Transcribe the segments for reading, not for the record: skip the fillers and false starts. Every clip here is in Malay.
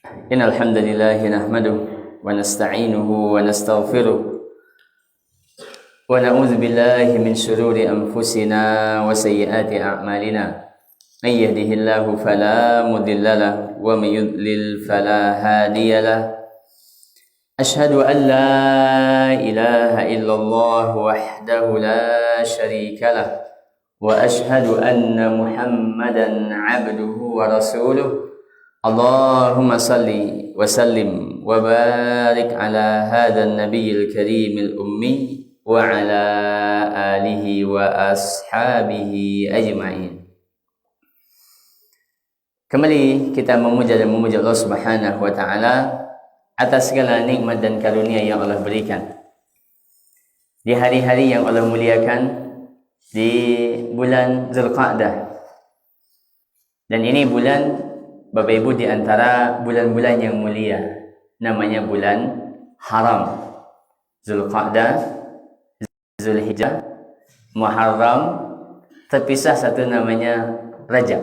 إن الحمد لله نحمده ونستعينه ونستغفره ونعوذ بالله من شرور أنفسنا وسيئات أعمالنا من يهده الله فلا مضل له ومن يضلل فلا هادي له أشهد أن لا إله إلا الله وحده لا شريك له وأشهد أن محمدا عبده ورسوله اللهم صل وسلم وبارك على هذا النبي الكريم الأمي وعلى آله وأصحابه أجمعين. Kembali kita memuja dan memuja Allah Subhanahu wa taala atas segala nikmat dan karunia yang Allah berikan. Di hari-hari yang Allah muliakan di bulan Zulqa'dah. Dan ini bulan Bapak Ibu di antara bulan-bulan yang mulia, namanya bulan haram. Zulqa'dah, Zulhijjah, Muharram, terpisah satu namanya Rajab.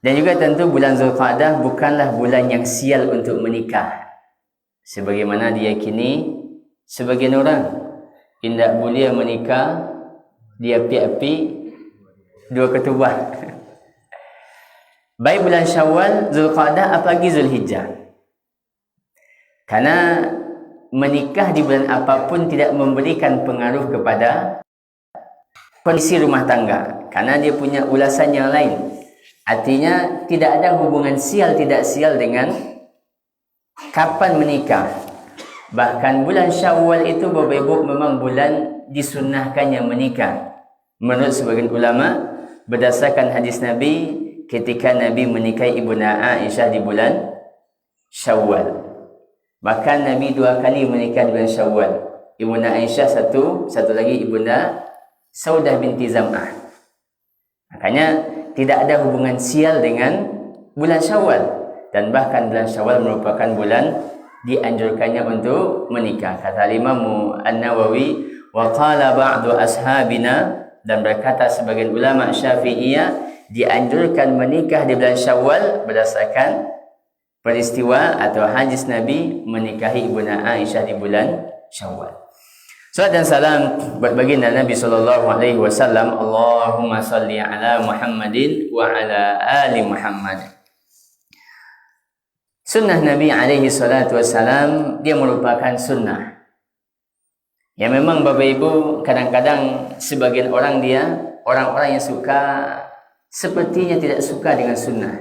Dan juga tentu bulan Zulqa'dah bukanlah bulan yang sial untuk menikah. Sebagaimana diyakini sebagian orang, tidak boleh menikah di api-api dua ketubah. Baik bulan Syawal, Zulqa'dah, apalagi Zulhijjah. Karena menikah di bulan apapun tidak memberikan pengaruh kepada kondisi rumah tangga. Karena dia punya ulasan yang lain. Artinya tidak ada hubungan sial tidak sial dengan kapan menikah. Bahkan bulan Syawal itu Bapak Ibu memang bulan disunnahkannya menikah. Menurut sebagian ulama, berdasarkan hadis Nabi, ketika Nabi menikahi Ibunda Aisyah di bulan Syawal. Bahkan Nabi 2 kali menikah di bulan Syawal. Ibunda Aisyah satu lagi Ibunda Saudah binti Zam'ah. Makanya tidak ada hubungan sial dengan bulan Syawal. Dan bahkan bulan Syawal merupakan bulan dianjurkannya untuk menikah. Kata Imam An-Nawawi, wa qala ba'du ashabina, dan berkata sebagian ulama Syafi'iyah, dianjurkan menikah di bulan Syawal berdasarkan peristiwa atau hadis Nabi menikahi Ibunda Aisyah di bulan Syawal. Salat dan salam buat baginda Nabi sallallahu alaihi wasallam. Allahumma salli ala Muhammadin wa ala ali Muhammad. Sunnah Nabi alaihi salatu wasallam dia merupakan sunnah yang memang Bapak Ibu kadang-kadang sebagian orang orang-orang yang suka sepertinya tidak suka dengan sunnah.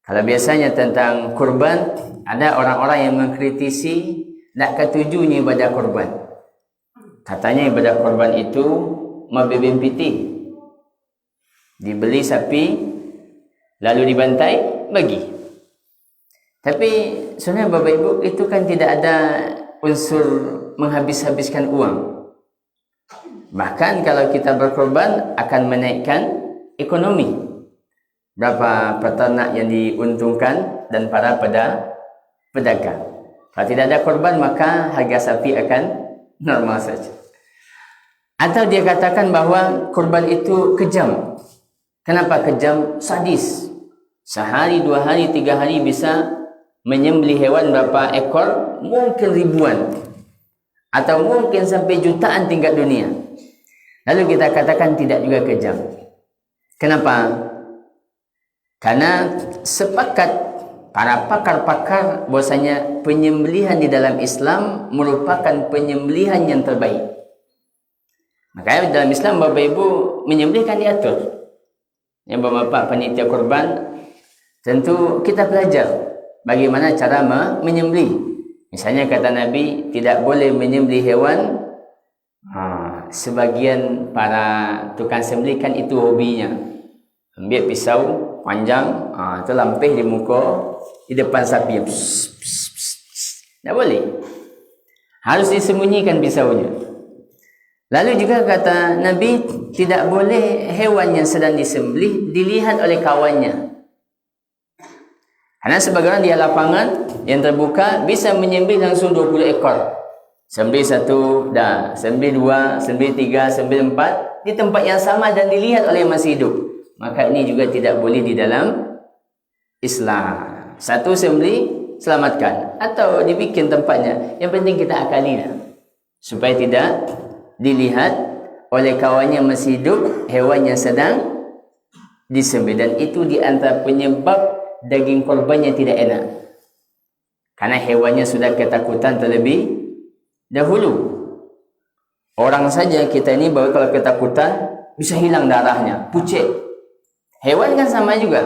Kalau biasanya tentang kurban, ada orang-orang yang mengkritisi nak ketujuhnya ibadah kurban. Katanya ibadah kurban itu mabebem piti. Dibeli sapi, lalu dibantai, bagi. Tapi sebenarnya Bapak Ibu itu kan tidak ada unsur menghabis-habiskan uang. Bahkan kalau kita berkorban akan menaikkan ekonomi. Berapa peternak yang diuntungkan dan para pedagang. Kalau tidak ada korban maka harga sapi akan normal saja. Atau dia katakan bahawa korban itu kejam. Kenapa kejam? Sadis. Sehari, 2 hari, 3 hari bisa menyembelih hewan berapa ekor? Mungkin ribuan. Atau mungkin sampai jutaan tingkat dunia. Lalu kita katakan tidak juga kejam. Kenapa? Karena sepakat para pakar-pakar bahwasanya penyembelihan di dalam Islam merupakan penyembelihan yang terbaik. Makanya dalam Islam Bapak Ibu menyembelih kan diatur. Yang Bapak panitia kurban, tentu kita belajar bagaimana cara menyembelih. Misalnya kata Nabi tidak boleh menyembelih hewan. Sebagian para tukang sembelih kan itu hobinya. Ambil pisau panjang, itu lampih di muka, di depan sapi. Tak boleh. Harus disembunyikan pisaunya. Lalu juga kata Nabi, tidak boleh hewan yang sedang disembelih dilihat oleh kawannya. Karena sebagian di lapangan yang terbuka bisa menyembelih langsung 20 ekor. Sembelih 1, dah. Sembelih 2, sembelih 3, sembelih 4 di tempat yang sama dan dilihat oleh yang masih hidup. Maka ini juga tidak boleh di dalam Islam. Satu sembelih, selamatkan. Atau dibikin tempatnya. Yang penting kita akali lah. Supaya tidak dilihat oleh kawannya masih hidup, hewannya sedang disembelih. Dan itu di antara penyebab daging korbannya tidak enak. Karena hewannya sudah ketakutan terlebih dahulu. Orang saja kita ini baru kalau ketakutan bisa hilang darahnya, pucet. Hewan kan sama juga.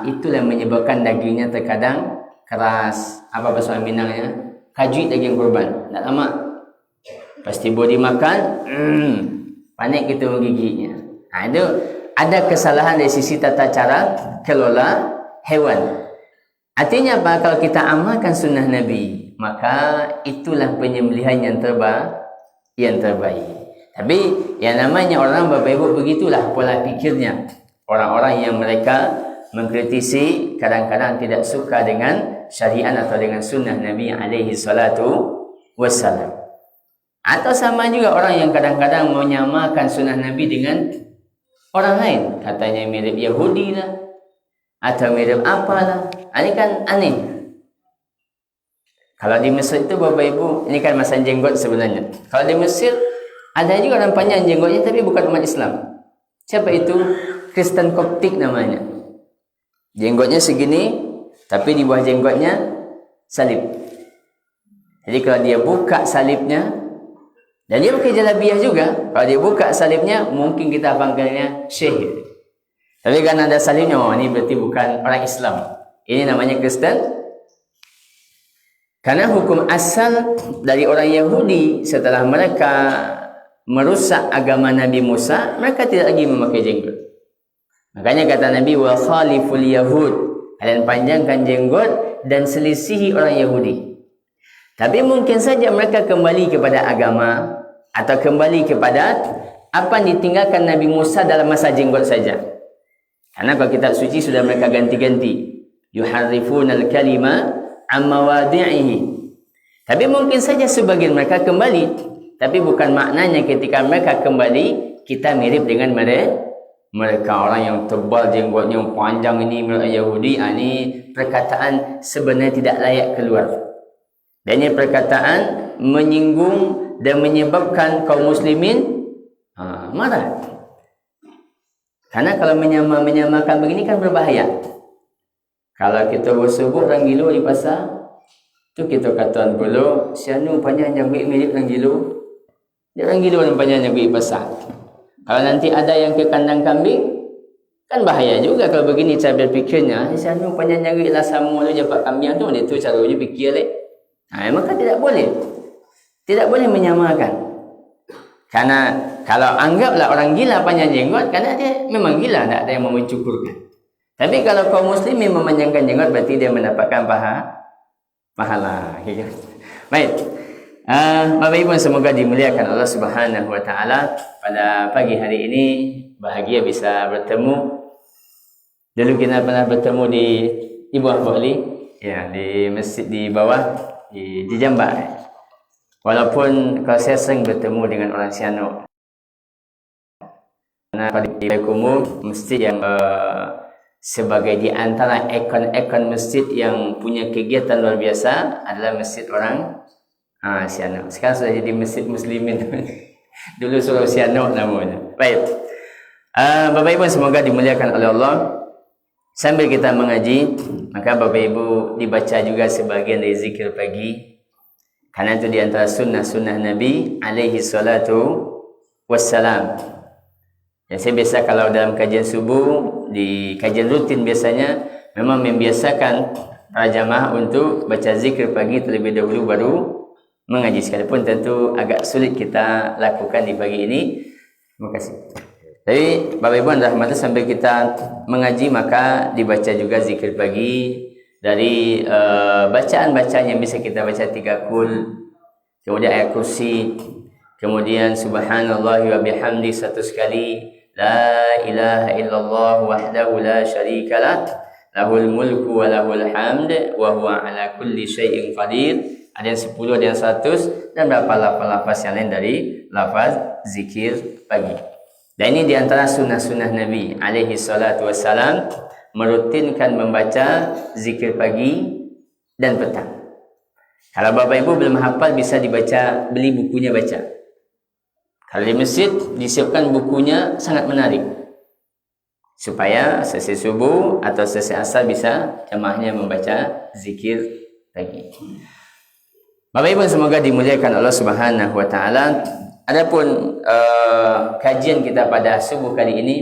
Itulah yang menyebabkan dagingnya terkadang keras. Apa bahasa Minangnya? Kajuit daging korban. Tak lama. Pasti boleh dimakan. Panik kita menggigitnya. Itu ada kesalahan dari sisi tata cara kelola hewan. Artinya apa? Kalau kita amalkan sunnah Nabi, maka itulah penyembelihan yang terbaik. Tapi yang namanya orang Bapak Ibu begitulah pola pikirnya. Orang-orang yang mereka mengkritisi kadang-kadang tidak suka dengan syariat atau dengan sunnah Nabi alaihi salatu wassalam. Atau sama juga orang yang kadang-kadang menyamakan sunnah Nabi dengan orang lain. Katanya mirip Yahudi lah. Atau mirip apalah. Ini kan aneh. Kalau di Mesir itu Bapak Ibu, ini kan masa jenggot sebenarnya. Kalau di Mesir, ada juga orang panjang jenggotnya tapi bukan umat Islam. Siapa itu? Kristen Koptik namanya. Jenggotnya segini, tapi di bawah jenggotnya salib. Jadi kalau dia buka salibnya, dan dia pakai jalabiah juga. Kalau dia buka salibnya, mungkin kita panggilnya syekh. Tapi kan ada salibnya, ini berarti bukan orang Islam. Ini namanya Kristen. Karena hukum asal dari orang Yahudi setelah mereka merusak agama Nabi Musa, mereka tidak lagi memakai jenggot. Makanya kata Nabi, wa khaliful yahud, kalian panjangkan jenggot dan selisihi orang Yahudi. Tapi mungkin saja mereka kembali kepada agama atau kembali kepada apa yang ditinggalkan Nabi Musa dalam masa jenggot saja. Karena kalau kitab suci sudah mereka ganti-ganti. Yuharrifunal kalima amma wadi'ihi. Tapi mungkin saja sebagian mereka kembali. Tapi bukan maknanya ketika mereka kembali, kita mirip dengan mereka. Orang yang tebal jenggotnya, yang panjang ini menurut Yahudi. Ini perkataan sebenarnya tidak layak keluar. Dan ini perkataan menyinggung dan menyebabkan kaum muslimin marah. Karena kalau menyamakan begini kan berbahaya. Kalau kita bersebut orang gilo di pasar, tu kita katakan pula, sianu panjang janggut mirip orang gilo. Dia orang gilo yang panjang janggut di pasar. Kalau nanti ada yang ke kandang kambing, kan bahaya juga kalau begini cara berfikirnya. Sianu panjang janggut lah sama lu jabat kambing tu, dia tu cara dia fikir leh. Maka tidak boleh. Tidak boleh menyamakan. Karena kalau anggaplah orang gila panjang jenggot, karena dia memang gila, tak ada yang mau mencukurkan. Tapi kalau kaum muslimin memanjangkan jenggot, berarti dia mendapatkan pahala. Baik. Bapak Ibu semoga dimuliakan Allah Subhanahu wa taala. Pada pagi hari ini bahagia bisa bertemu. Dulu kita pernah bertemu di bawah Bali, ya, di masjid di bawah di Jambak. Walaupun kalau saya sering bertemu dengan orang Sianok. Karena pada umum masjid yang sebagai di antara ikon-ikon masjid yang punya kegiatan luar biasa adalah masjid orang Sianok. Sekarang sudah jadi masjid muslimin. Dulu Surau Sianok namanya. Baik. Bapak Ibu semoga dimuliakan oleh Allah. Sambil kita mengaji, maka Bapak Ibu dibaca juga sebagian dari zikir pagi. Karena itu di antara sunnah-sunnah Nabi alaihi salatu wassalam. Ya, saya biasa kalau dalam kajian subuh, di kajian rutin biasanya memang membiasakan para jamaah untuk baca zikir pagi terlebih dahulu baru mengaji. Sekalipun tentu agak sulit kita lakukan di pagi ini. Terima kasih. Jadi Bapak Ibu rahmati, sambil kita mengaji maka dibaca juga zikir pagi. Dari bacaan-bacaan yang bisa kita baca 3 kul, kemudian ayat kursi, kemudian subhanallah wa bihamdi 100 kali, la ilaha illallah wahdahu la syarikalah, lahul mulku wa lahul hamd wa huwa ala kulli syai'in qadir. Ada yang 10, ada yang 100, dan berapa lafaz yang lain dari lafaz zikir pagi. Dan ini diantara sunnah-sunnah Nabi alaihi salatu wassalam. merutinkan membaca zikir pagi dan petang. Kalau Bapak Ibu belum hafal, bisa dibaca, beli bukunya baca. Kalau di masjid disiapkan bukunya, sangat menarik, supaya sesi subuh atau sesi asar bisa jamaahnya membaca zikir pagi. Bapak Ibu semoga dimuliakan Allah Subhanahu wa taala. Adapun kajian kita pada subuh kali ini,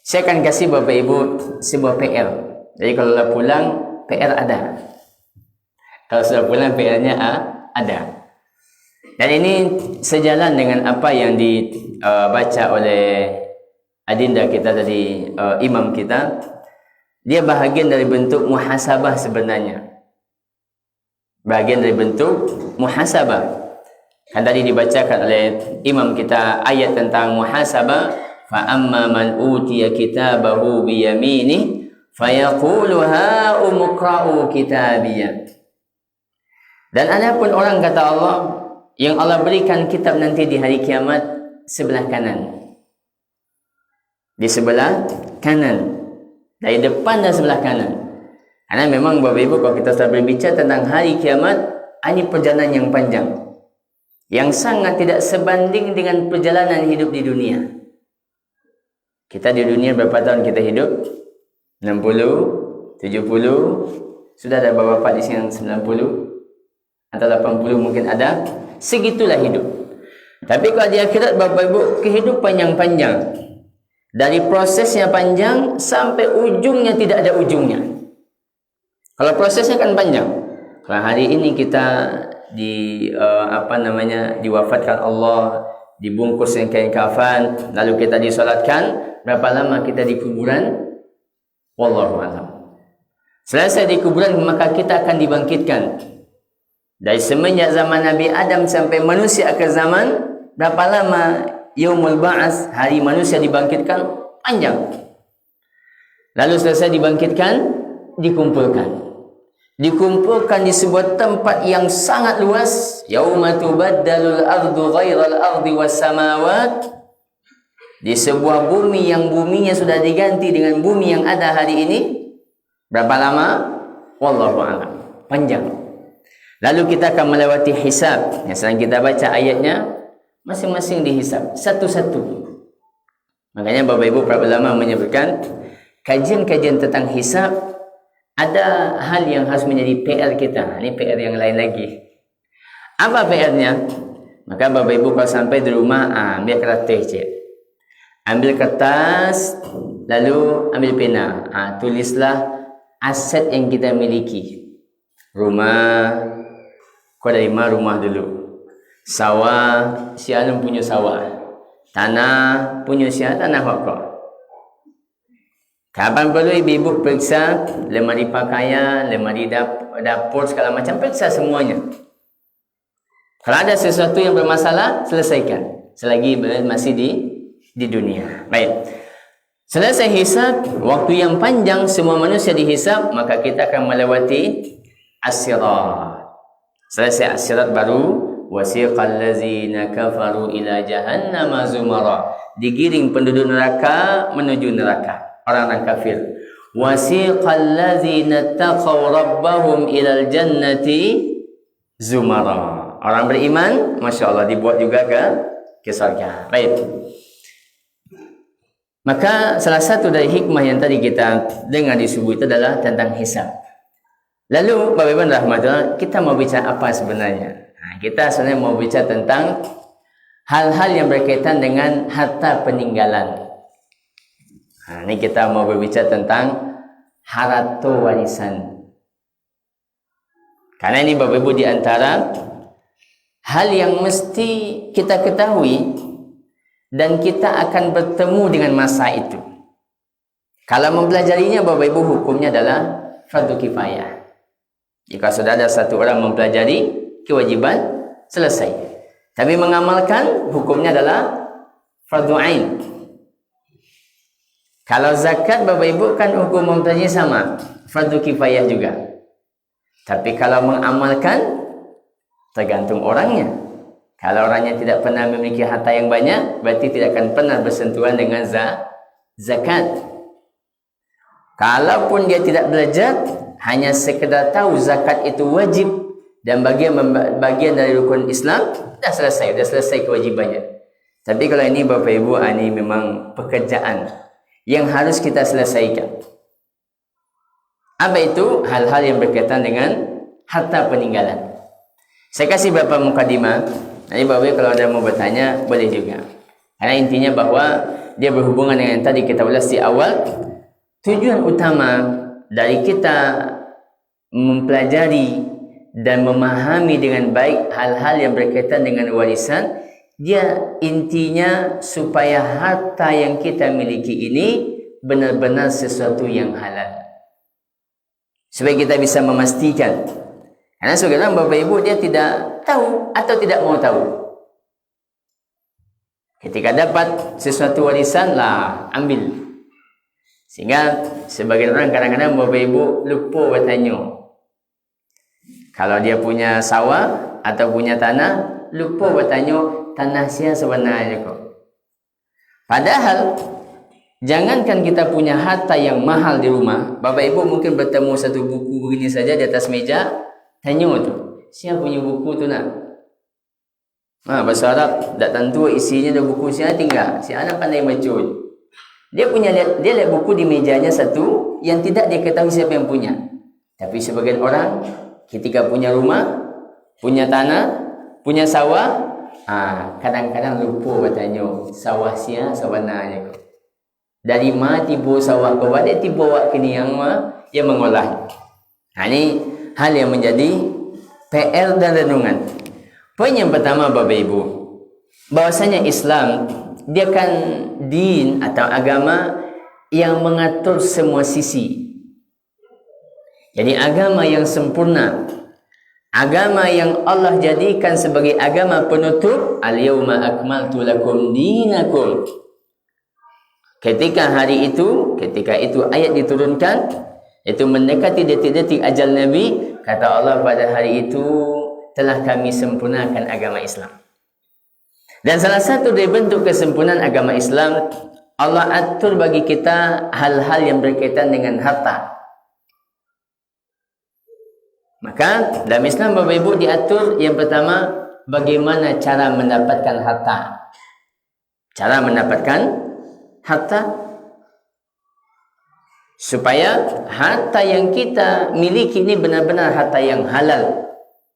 saya akan kasih Bapak Ibu sebuah PR. Jadi kalau pulang PR ada. Kalau sudah pulang PR-nya ada. Dan ini sejalan dengan apa yang dibaca oleh adinda kita tadi, imam kita. Dia bahagian dari bentuk muhasabah sebenarnya. Bahagian dari bentuk muhasabah. Kan tadi dibacakan oleh imam kita ayat tentang muhasabah. Fa amma man utiya kitabahu bi yaminihi fayaqulu ha umqra'u kitabiyah. Dan adapun orang, kata Allah, yang Allah berikan kitab nanti di hari kiamat sebelah kanan. Di sebelah kanan. Dari depan dan sebelah kanan. Karena memang Bapak Ibu, kalau kita sudah berbicara tentang hari kiamat, ini perjalanan yang panjang, yang sangat tidak sebanding dengan perjalanan hidup di dunia. Kita di dunia berapa tahun kita hidup? 60, 70, sudah ada bapak-bapak di sini yang 90 atau 80 mungkin ada. Segitulah hidup. Tapi kalau di akhirat Bapak Ibu, kehidupan yang panjang, dari prosesnya panjang sampai ujungnya tidak ada ujungnya. Kalau prosesnya kan panjang. Kalau hari ini kita diwafatkan Allah, dibungkus dengan kain kafan, lalu kita disolatkan, berapa lama kita di kuburan? Wallahu a'lam. Selesai di kuburan, maka kita akan dibangkitkan. Dari semenjak zaman Nabi Adam sampai manusia akhir zaman, berapa lama yaumul ba'ats, hari manusia dibangkitkan? Panjang. Lalu selesai dibangkitkan, dikumpulkan di sebuah tempat yang sangat luas. Yauma tubaddalul ardu ghairal ardi was samawat. Di sebuah bumi yang buminya sudah diganti dengan bumi yang ada hari ini. Berapa lama? Wallahu a'lam. Panjang. Lalu kita akan melewati hisab. Yang sedang kita baca ayatnya, masing-masing dihisab satu-satu. Makanya Bapak Ibu para ulama menyebutkan, kajian-kajian tentang hisab, ada hal yang harus menjadi PR kita. Ini PR yang lain lagi. Apa PR-nya? Maka Bapak Ibu kalau sampai di rumah, ambil kertas, ambil kertas, lalu ambil pena, tulislah aset yang kita miliki. Rumah, kau dari mana rumah dulu? Sawah, si Anum punya sawah. Tanah, punya si tanah kau. Kapan perlu ibu-ibu periksa lemari pakaian, lemari dapur, segala macam, periksa semuanya. Kalau ada sesuatu yang bermasalah, selesaikan. Selagi masih di dunia. Baik. Selesai hisab, waktu yang panjang semua manusia dihisab, maka kita akan melewati as-sirat. Selesai as-sirat baru wasiqal ladzina kafaru ila jahannama zumara. Digiring penduduk neraka menuju neraka, orang-orang kafir. Wasiqal ladzina taqaw rabbahum ilal jannati zumara. Orang beriman, Masya Allah, dibuat juga ke surga. Baik. Maka salah satu dari hikmah yang tadi kita dengar di subuh itu adalah tentang hisab. Lalu Bapak Ibu rahmatullah, kita mau bicara apa sebenarnya? Kita sebenarnya mau bicara tentang hal-hal yang berkaitan dengan harta peninggalan. Ini kita mau berbicara tentang harta warisan. Karena ini Bapak Ibu di antara hal yang mesti kita ketahui dan kita akan bertemu dengan masa itu. Kalau mempelajarinya Bapak Ibu, hukumnya adalah fardu kifayah. Jika sudah ada satu orang mempelajari, kewajiban selesai. Tapi mengamalkan, hukumnya adalah fardu ain. Kalau zakat Bapak Ibu kan hukum mempelajari sama, fardu kifayah juga. Tapi kalau mengamalkan, tergantung orangnya. Kalau orangnya tidak pernah memiliki harta yang banyak, berarti tidak akan pernah bersentuhan dengan zakat. Kalaupun dia tidak belajar, hanya sekedar tahu zakat itu wajib dan bagian dari rukun Islam, dah selesai kewajibannya. Tapi kalau ini Bapak Ibu, ini memang pekerjaan yang harus kita selesaikan. Apa itu? Hal-hal yang berkaitan dengan harta peninggalan. Saya kasih beberapa mukadimah. Nanti Bapak Ibu kalau ada mau bertanya, boleh juga. Karena intinya bahwa dia berhubungan dengan yang tadi kita ulas di awal. Tujuan utama dari kita mempelajari dan memahami dengan baik hal-hal yang berkaitan dengan warisan, dia intinya supaya harta yang kita miliki ini benar-benar sesuatu yang halal. Supaya kita bisa memastikan. Karena sebagian Bapak Ibu dia tidak tahu atau tidak mau tahu. Ketika dapat sesuatu warisan lah ambil. Sehingga sebagian orang kadang-kadang Bapak Ibu lupa bertanya. Kalau dia punya sawah atau punya tanah, lupa bertanya tanah siapa sebenarnya kok. Padahal jangankan kita punya harta yang mahal di rumah, Bapak Ibu mungkin bertemu satu buku begini saja di atas meja, tanya tu, siapa punya buku tu nak? Bahasa Arab tak tentu isinya ada buku siapa tinggal. Si anak pandai baca. Dia lihat buku di mejanya satu yang tidak dia ketahui siapa yang punya. Tapi sebagian orang ketika punya rumah, punya tanah, punya sawah, kadang-kadang lupa bertanya sawah siapa sebenarnya kau. Dari mana tiba sawah kau, ada tiba awak kini yang mengolah. Ini hal yang menjadi PR dan renungan. Poin yang pertama Bapak Ibu, bahwasanya Islam dia kan din atau agama yang mengatur semua sisi. Jadi agama yang sempurna, agama yang Allah jadikan sebagai agama penutup, al-yauma akmaltu lakum dinakum. Ketika itu ayat diturunkan, itu mendekati detik-detik ajal Nabi, kata Allah pada hari itu telah kami sempurnakan agama Islam. Dan salah satu dari bentuk kesempurnaan agama Islam, Allah atur bagi kita hal-hal yang berkaitan dengan harta. Maka dalam Islam Bapak Ibu diatur yang pertama, bagaimana cara mendapatkan harta. Cara mendapatkan harta supaya harta yang kita miliki ini benar-benar harta yang halal.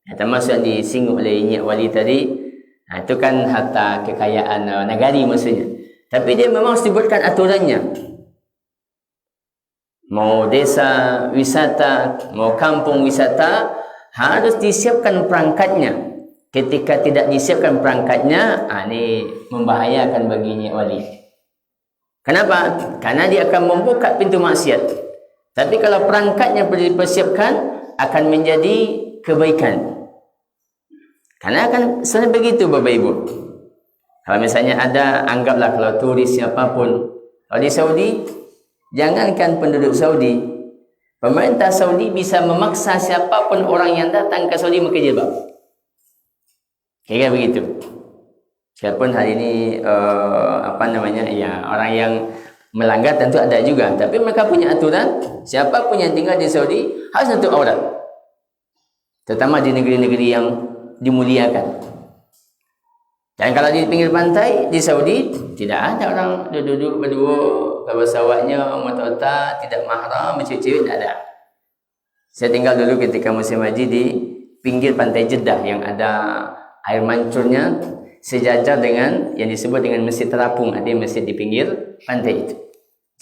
Termasuk yang disinggung oleh Nyi Wali tadi, itu kan harta kekayaan negari maksudnya. Tapi dia memang sebutkan aturannya. Mau desa wisata, mau kampung wisata, harus disiapkan perangkatnya. Ketika tidak disiapkan perangkatnya, ini membahayakan bagi Nyi Wali. Kenapa? Karena dia akan membuka pintu maksiat. Tapi kalau perangkatnya dipersiapkan, akan menjadi kebaikan. Karena akan selalu begitu Bapak Ibu. Kalau misalnya ada, anggaplah kalau turis siapapun, kalau di Saudi, jangankan penduduk Saudi, pemerintah Saudi bisa memaksa siapapun orang yang datang ke Saudi memakai jilbab. Kira begitu. Siapapun hari ini orang yang melanggar tentu ada juga, tapi mereka punya aturan, siapapun yang tinggal di Saudi harus nutup aurat. Terutama di negeri-negeri yang dimuliakan. Dan kalau di pinggir pantai di Saudi tidak ada orang duduk berdua kalau sawahnya mata-mata tidak mahram cewek-cewek, tidak ada. Saya tinggal dulu ketika musim haji di pinggir pantai Jeddah yang ada air mancurnya sejajar dengan yang disebut dengan masjid terapung, ada masjid di pinggir pantai itu.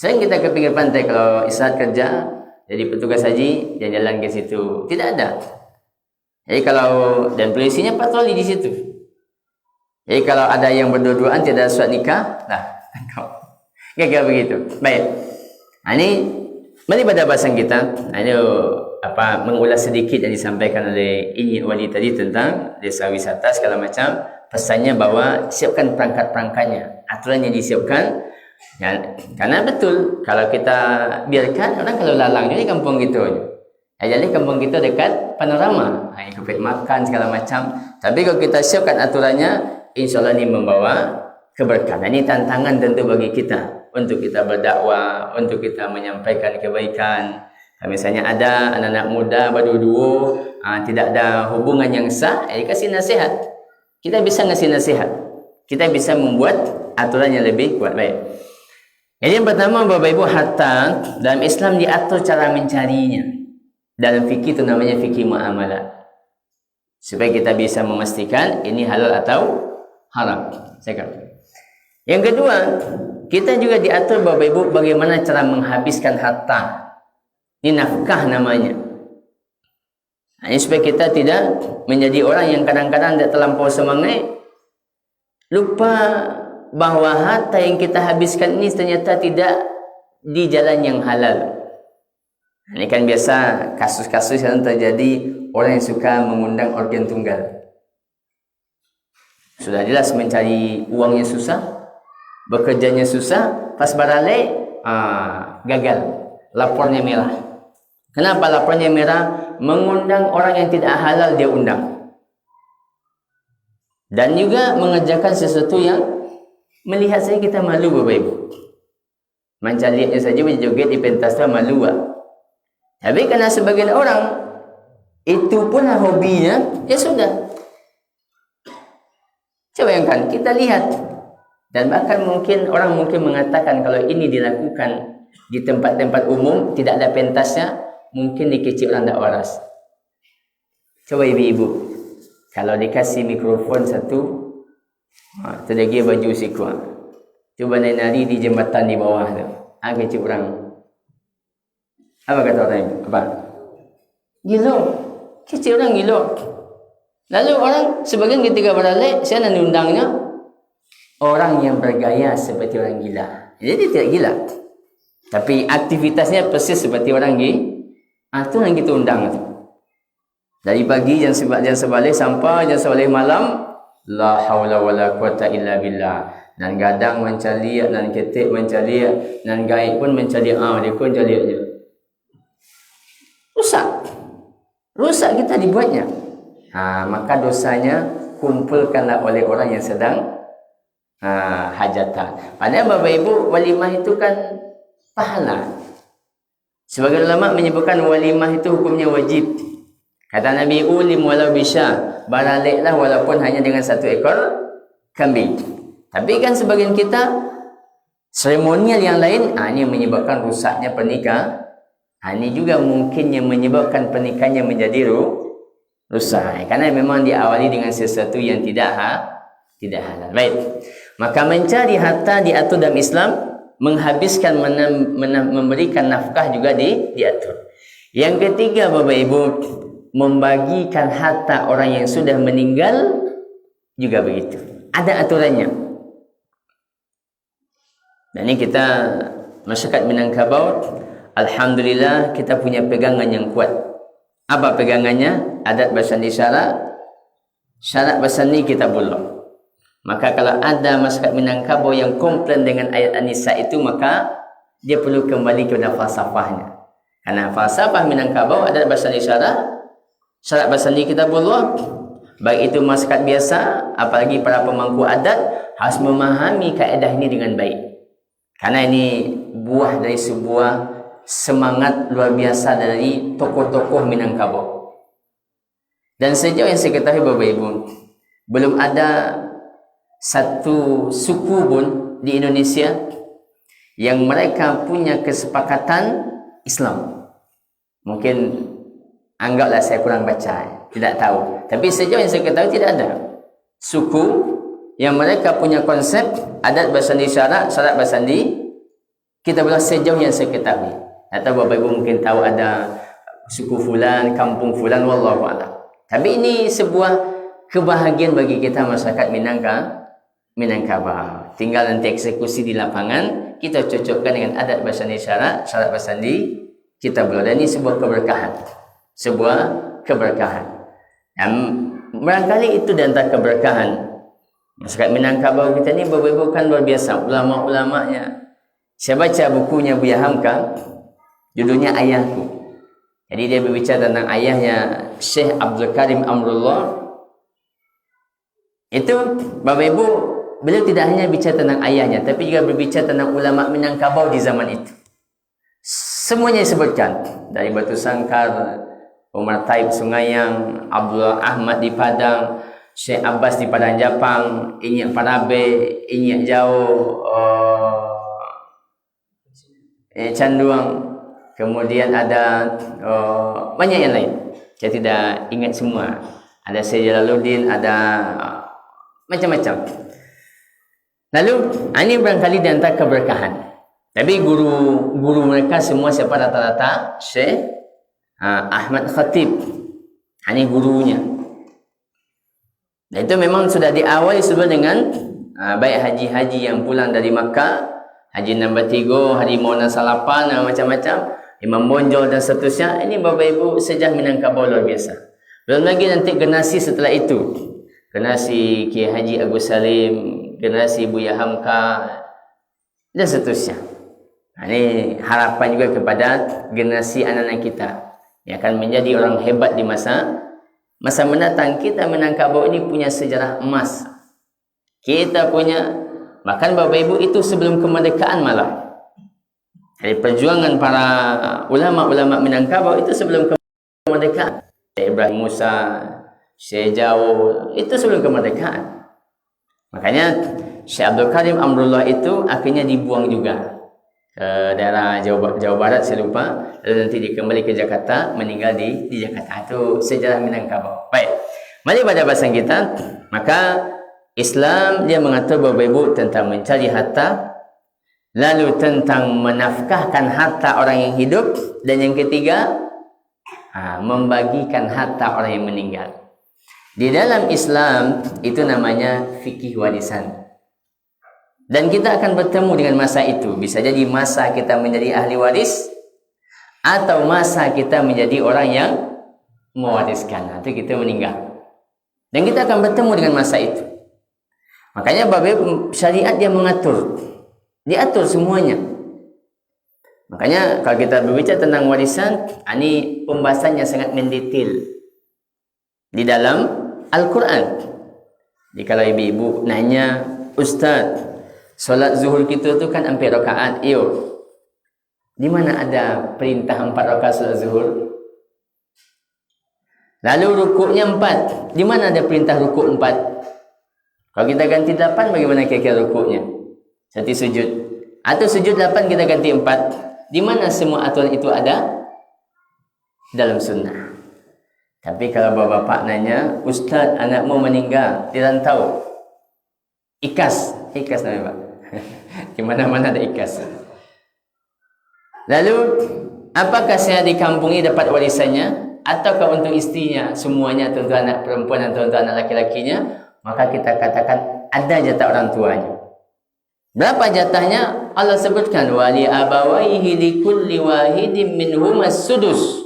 Sering kita ke pinggir pantai kalau istirahat kerja jadi petugas haji jalan ke situ, tidak ada. Jadi kalau dan polisinya patroli di situ. Jadi kalau ada yang berdua-duaan tidak ada surat nikah, kira-kira begitu. Baik. Ini mari pada bahasan kita. Ini mengulas sedikit yang disampaikan oleh Nyi Wali tadi tentang desa wisata segala macam. Pesannya bahwa siapkan perangkat-perangkatnya, aturannya disiapkan. Ya, karena betul kalau kita biarkan orang kalau lalang jadi kampung gitu. Jadi kampung kita dekat panorama, ikut makan segala macam. Tapi kalau kita siapkan aturannya, insya Allah ini membawa keberkahan. Ini tantangan tentu bagi kita untuk kita berdakwah, untuk kita menyampaikan kebaikan. Misalnya ada anak-anak muda berdua tidak ada hubungan yang sah, kasih nasihat. Kita bisa ngasih nasihat. Kita bisa membuat aturan yang lebih kuat. Baik. Jadi yang pertama, Bapak Ibu, harta dalam Islam diatur cara mencarinya. Dalam fikih itu namanya fikih muamalah. Supaya kita bisa memastikan ini halal atau haram. Yang kedua, kita juga diatur, Bapak Ibu, bagaimana cara menghabiskan harta. Ini nafkah namanya. Ini supaya kita tidak menjadi orang yang kadang-kadang tidak terlampau semangat, lupa bahawa harta yang kita habiskan ini ternyata tidak di jalan yang halal. Ini kan biasa kasus-kasus yang terjadi, orang yang suka mengundang organ tunggal. Sudah jelas mencari uangnya susah, bekerjanya susah, pas barale gagal, lapornya merah. Kenapa lapornya merah? Mengundang orang yang tidak halal dia undang. Dan juga mengerjakan sesuatu yang melihat saja kita malu, Bapak Ibu. Macam lihatnya saja berjoget di pentas tu malu. Tapi karena sebagian orang itu pun hobinya, ya sudah. Coba bayangkan, kita lihat. Dan bahkan orang mungkin mengatakan kalau ini dilakukan di tempat-tempat umum, tidak ada pentasnya, mungkin dikecil orang tak waras. Coba ibu-ibu, kalau dikasih mikrofon satu, terlagi baju sikwa, coba nari di jembatan di bawah tu, kecil orang. Apa kata orang itu? Apa? Gila, kecil orang gila. Lalu orang sebagian ketika beralih, saya nak undangnya orang yang bergaya seperti orang gila. Jadi tidak gila, tapi aktivitasnya persis seperti orang gila. Itu yang kita undang tu. Dari pagi jam sebalik sampai jam sebalik malam, la haula wala quwata illa billah. Dan gadang mencari, dan ketik mencari, dan gaib pun mencari. Dia pun cari aja. Rusak kita dibuatnya. Maka dosanya kumpulkanlah oleh orang yang sedang hajatan. Padahal Bapak Ibu, walimah itu kan pahala. Sebagian ulama menyebutkan walimah itu hukumnya wajib. Kata Nabi, ulim walau bisya, baraliklah walaupun hanya dengan satu ekor kambing. Tapi kan sebagian kita seremonial yang lain, ini menyebabkan rusaknya pernikahan. Ini juga mungkin yang menyebabkan pernikahannya menjadi rusak. Karena memang diawali dengan sesuatu yang tidak halal. Baik. Maka mencari harta diatur dalam Islam, menghabiskan, memberikan nafkah juga diatur. Yang ketiga, Bapak Ibu, membagikan harta orang yang sudah meninggal juga begitu. Ada aturannya. Dan ini kita masyarakat Minangkabau, alhamdulillah kita punya pegangan yang kuat. Apa pegangannya? Adat Basandi syarat Basandi kita belum. Maka kalau ada masyarakat Minangkabau yang komplain dengan ayat An-Nisa itu, maka dia perlu kembali kepada falsafahnya. Karena falsafah Minangkabau, adat Basandi syarat Basandi kita belum. Baik itu masyarakat biasa, apalagi para pemangku adat, harus memahami kaedah ini dengan baik. Karena ini buah dari sebuah semangat luar biasa dari tokoh-tokoh Minangkabau. Dan sejauh yang saya ketahui, Bapak Ibu, belum ada satu suku pun di Indonesia yang mereka punya kesepakatan Islam. Mungkin anggaplah saya kurang baca, tidak tahu. Tapi sejauh yang saya ketahui tidak ada suku yang mereka punya konsep adat Basandi syarat Basandi kita belah sejauh yang saya ketahui. Atau Bapak Ibu mungkin tahu ada suku fulan, kampung fulan, wallahu a'lam. Tapi ini sebuah kebahagiaan bagi kita masyarakat Minangkabau. Tinggal nanti eksekusi di lapangan, kita cocokkan dengan adat Basandi syarat Basandi kita belah. Dan ini sebuah keberkahan. Sebuah keberkahan. Dan barangkali itu dan antara keberkahan masyarakat Minangkabau kita ni, Bapak Ibu, kan luar biasa ulama-ulamanya. Saya baca bukunya Buya Hamka, judulnya Ayahku. Jadi dia berbicara tentang ayahnya Syekh Abdul Karim Amrullah. Itu Bapak Ibu beliau tidak hanya bicara tentang ayahnya, tapi juga berbicara tentang ulama Minangkabau di zaman itu. Semuanya disebutkan, dari Batu Sangkar, Umar Taib Sungayang, Abdullah Ahmad di Padang, Syekh Abbas di Padang Japang, Inyak Parabe, Inyak Jauh, Canduang, kemudian ada banyak yang lain. Saya tidak ingat semua. Ada Syekh Jalaluddin, ada macam-macam. Lalu ini barangkali di antara keberkahan. Tapi guru mereka semua siapa rata-rata? Syekh Ahmad Khatib. Ini gurunya. Dan itu memang sudah diawali sebelum dengan baik haji-haji yang pulang dari Makkah, Haji Nombor 3, Harimau Nasalapan, macam-macam, Imam Bonjol dan seterusnya. Ini Bapak Ibu sejarah Minangkabau luar biasa. Belum lagi nanti generasi setelah itu, generasi Kiai Haji Agus Salim, generasi Buya Hamka dan seterusnya. Ini harapan juga kepada generasi anak-anak kita yang akan menjadi orang hebat di masa mendatang. Kita Minangkabau ini punya sejarah emas. Kita punya, bahkan Bapak Ibu itu sebelum kemerdekaan malah. Dari perjuangan para ulama-ulama Minangkabau itu sebelum kemerdekaan. Syekh Ibrahim Musa, Syekh Jawo, itu sebelum kemerdekaan. Makanya Syekh Abdul Karim Amrullah itu akhirnya dibuang juga ke daerah Jawa Barat, saya lupa. Lalu nanti dia kembali ke Jakarta, meninggal di Jakarta. Itu sejarah Minangkabau. Baik, mari pada bahasan kita. Maka Islam dia mengatur Bapak Ibu tentang mencari harta, lalu tentang menafkahkan harta orang yang hidup, dan yang ketiga membagikan harta orang yang meninggal. Di dalam Islam itu namanya fikih warisan. Dan kita akan bertemu dengan masa itu. Bisa jadi masa kita menjadi ahli waris, atau masa kita menjadi orang yang mewariskan, atau kita meninggal. Dan kita akan bertemu dengan masa itu. Makanya Bapak syariat dia mengatur, diatur semuanya. Makanya kalau kita berbicara tentang warisan, ini pembahasannya sangat mendetail di dalam Al-Quran. Jadi kalau ibu-ibu nanya, Ustaz, solat zuhur kita tu kan 4 rakaat. Di mana ada perintah 4 rakaat solat zuhur? Lalu rukuknya 4. Di mana ada perintah rukuk 4? Kalau kita ganti 8, bagaimana kira-kira rukuknya? Nanti sujud. Atau sujud 8 kita ganti 4. Di mana semua aturan itu ada? Dalam sunnah. Tapi kalau bapak-bapak nanya, Ustaz, anakmu meninggal di rantau, ikas namanya Pak. Di mana-mana ada ikas. Lalu, apakah saya di kampung ini dapat warisannya? Ataukah untuk istrinya semuanya, atau untuk anak perempuan atau untuk anak laki-lakinya? Maka kita katakan ada jatah orang tuanya. Berapa jatahnya? Allah sebutkan, wali abawaihi likulli wahidin minhumas sudus.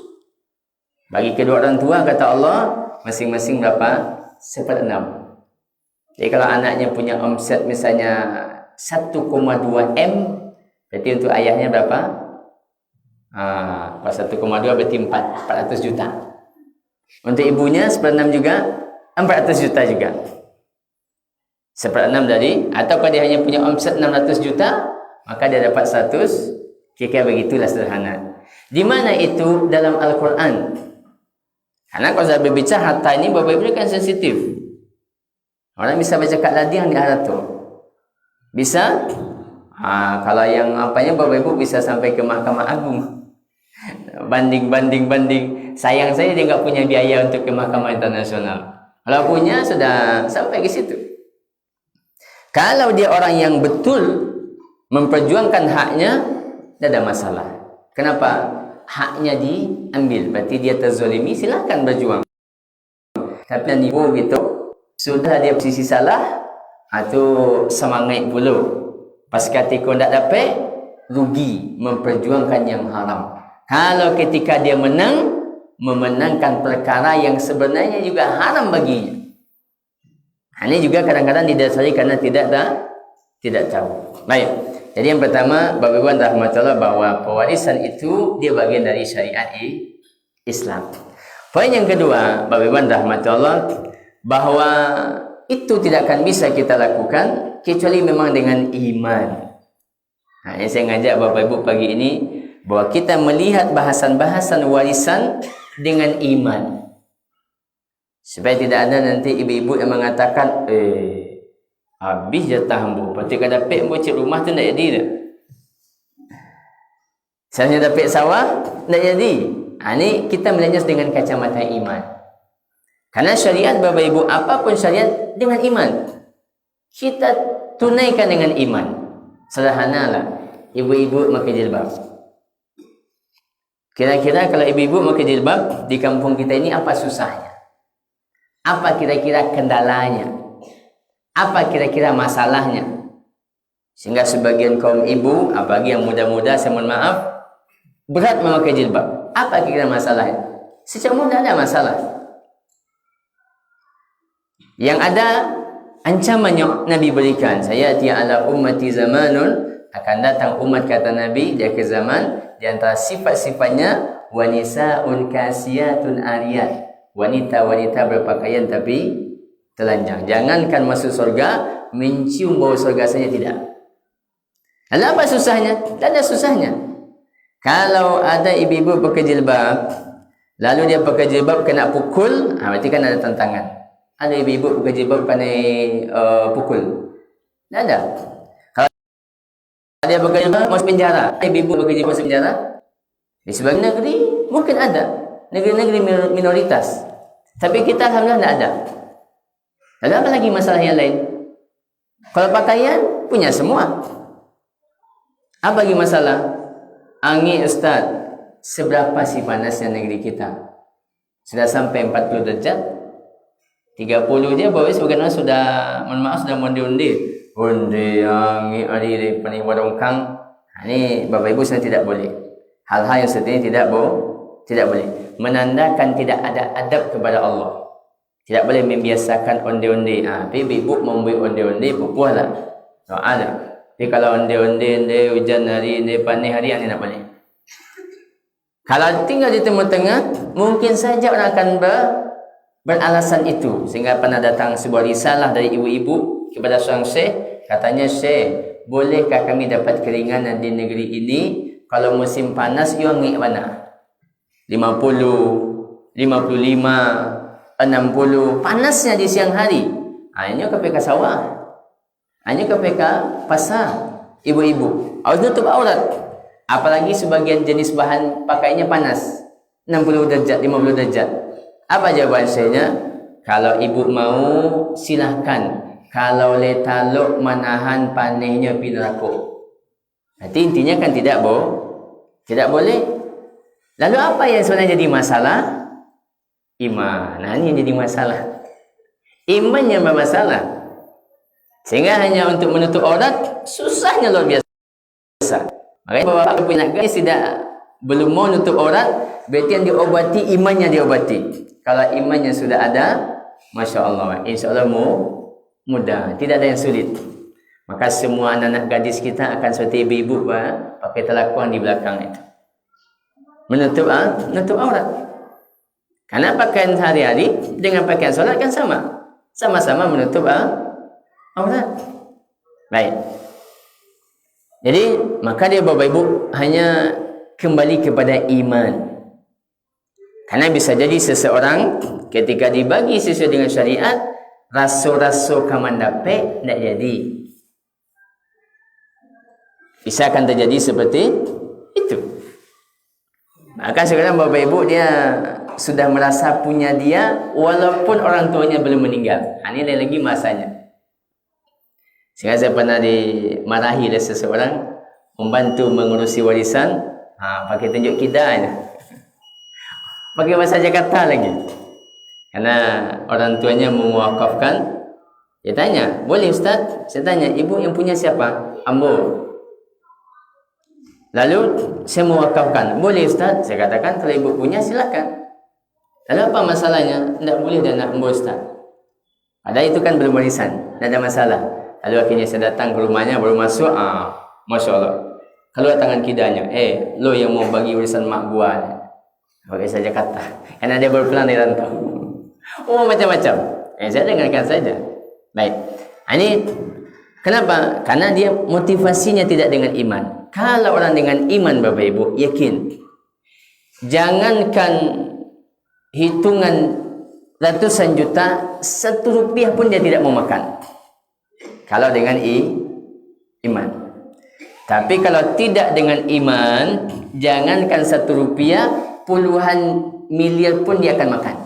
Bagi kedua orang tua, kata Allah, masing-masing berapa? 1/6. Jadi kalau anaknya punya omset misalnya 1,2 M, berarti untuk ayahnya berapa? Kalau 1,2 berarti 400 juta. Untuk ibunya 1/6 juga, 400 juta juga. 1/6 dari, atau kalau dia hanya punya omset 600 juta, maka dia dapat 100. Kira-kira begitulah sederhana. Di mana itu? Dalam Al-Quran. Karena kalau saya berbicara harta ini, Bapak Ibu kan sensitif. Orang bisa baca kat ladiang di akhirat tu. Bisa? Kalau yang apanya Bapak Ibu bisa sampai ke Mahkamah Agung. Banding. Sayang saya dia enggak punya biaya untuk ke Mahkamah Internasional. Kalau punya sudah sampai ke situ. Kalau dia orang yang betul memperjuangkan haknya, tidak ada masalah. Kenapa? Haknya diambil, berarti dia terzolimi, silakan berjuang. Tapi yang nipu gitu, sudah dia posisi salah, atau semangat pula. Pas ketika tidak dapat, rugi memperjuangkan yang haram. Kalau ketika dia menang, memenangkan perkara yang sebenarnya juga haram baginya. Ini juga kadang-kadang didasari karena tidak tahu. Baik. Jadi yang pertama, Bapak Ibu rahmatullah, bahwa pewarisan itu dia bagian dari syariat Islam. Poin yang kedua, Bapak Ibu rahmatullah, bahwa itu tidak akan bisa kita lakukan kecuali memang dengan iman. Yang saya ngajak Bapak Ibu pagi ini, bahwa kita melihat bahasan-bahasan warisan dengan iman. Supaya tidak ada nanti ibu-ibu yang mengatakan, habis jatah hamba. Lepas tu kalau dapat bocik rumah tu tak jadi dah. Misalnya dapat sawah, tak jadi. Ini kita melihatnya dengan kacamata iman. Karena syariat Bapak Ibu, apapun syariat dengan iman. Kita tunaikan dengan iman. Sederhanalah. Ibu-ibu pakai jilbab. Kira-kira kalau ibu-ibu pakai jilbab di kampung kita ini apa susahnya? Apa kira-kira kendalanya? Apa kira-kira masalahnya? Sehingga sebagian kaum ibu, apalagi yang muda-muda, saya mohon maaf, berat memakai jilbab. Apa kira-kira masalahnya? Secara mudah ada masalah. Yang ada ancaman yang Nabi berikan, saya ala ummati zamanun, akan datang umat kata Nabi di akhir zaman, di antara sifat-sifatnya wanisaun kasiyatun ariyat, wanita-wanita berpakaian tapi telanjang. Jangankan masuk surga, mencium bau surga saja tidak. Lalu apa susahnya? Tak ada susahnya. Kalau ada ibu-ibu pakai jilbab, lalu dia pakai jilbab kena pukul, berarti kan ada tantangan. Ada ibu-ibu pakai jilbab kena pukul. Tak ada. Kalau dia pakai jilbab masuk penjara, ibu-ibu pakai jilbab masuk penjara. Di sebagian negeri mungkin ada, negeri-negeri minoritas. Tapi kita alhamdulillah tak ada. Lalu apa lagi masalah yang lain? Kalau pakaian punya semua. Apa lagi masalah? Angin Ustaz, seberapa sih panasnya negeri kita? Sudah sampai 40 derajat? 30 je bawa sebagian sudah, mohon maaf, sudah mondi-undi. Undi angin ada paling warungkang. Ini Bapak Ibu sudah tidak boleh. Hal-hal yang seperti ini tidak boleh. Menandakan tidak ada adab kepada Allah. Tidak boleh membiasakan onde-onde. Tapi ibu membuat onde-onde, pupuhlah. Doa dah. Tapi kalau onde-onde, hujan hari, panik hari, ini tak boleh. Kalau tinggal di tengah-tengah, mungkin saja orang akan beralasan itu. Sehingga pernah datang sebuah risalah dari ibu-ibu kepada seorang syekh. Katanya, syekh, bolehkah kami dapat keringanan di negeri ini? Kalau musim panas, you angin mana? 50, 55, 60. Panasnya di siang hari. Ini ke PK sawah. Ini ke PK pasar. Ibu-ibu harus tutup aurat. Apalagi sebagian jenis bahan pakainya panas. 60 derajat, 50 derajat. Apa jawaban saya? Kalau ibu mau, silahkan. Kalau letaluk menahan panahnya pinrako. Berarti intinya kan tidak boleh. Lalu apa yang sebenarnya jadi masalah? Iman. Ini yang jadi masalah. Iman yang bermasalah. Sehingga hanya untuk menutup aurat susahnya luar biasa. Makanya bapak punya guys belum mau nutup aurat, berarti yang diobati imannya diobati. Kalau imannya sudah ada, Masya Allah, insya Allah mudah, tidak ada yang sulit. Maka semua anak-anak gadis kita akan seperti ibu-ibu pakai telakuan di belakang itu, menutup aurat. Karena pakaian sehari-hari dengan pakaian solat kan sama-sama menutup aurat. Baik. Jadi maka dia Bapak Ibu hanya kembali kepada iman. Karena bisa jadi seseorang ketika dibagi sesuai dengan syariat, raso-raso kamandape tidak jadi. Bisa akan terjadi seperti itu. Maka sekarang Bapak Ibu dia sudah merasa punya dia walaupun orang tuanya belum meninggal. Ini lagi masanya. Sehingga saya pernah dimarahi oleh seseorang membantu mengurusi warisan, pakai tunjuk kidanya. Pakai bahasa Jakarta lagi. Karena orang tuanya mewakafkan, dia tanya, boleh Ustaz? Saya tanya, ibu yang punya siapa? Ambo. Lalu saya mewakafkan, boleh Ustaz? Saya katakan, kalau ibu punya silakan. Lalu apa masalahnya? Tidak boleh dan nak ambo Ustaz. Padahal itu kan belum warisan, tidak ada masalah. Lalu akhirnya saya datang ke rumahnya, baru masuk, Masya Allah. Keluar tangan kidanya, lo yang mau bagi warisan mak gua. Pakai saja kata. Karena dia baru pulang dari rantau. Macam-macam. Saya dengarkan saja. Baik. Ini kenapa? Karena dia motivasinya tidak dengan iman. Kalau orang dengan iman Bapak Ibu, yakin. Jangankan hitungan ratusan juta, 1 rupiah pun dia tidak mau makan. Kalau dengan iman. Tapi kalau tidak dengan iman, jangankan 1 rupiah, puluhan miliar pun dia akan makan.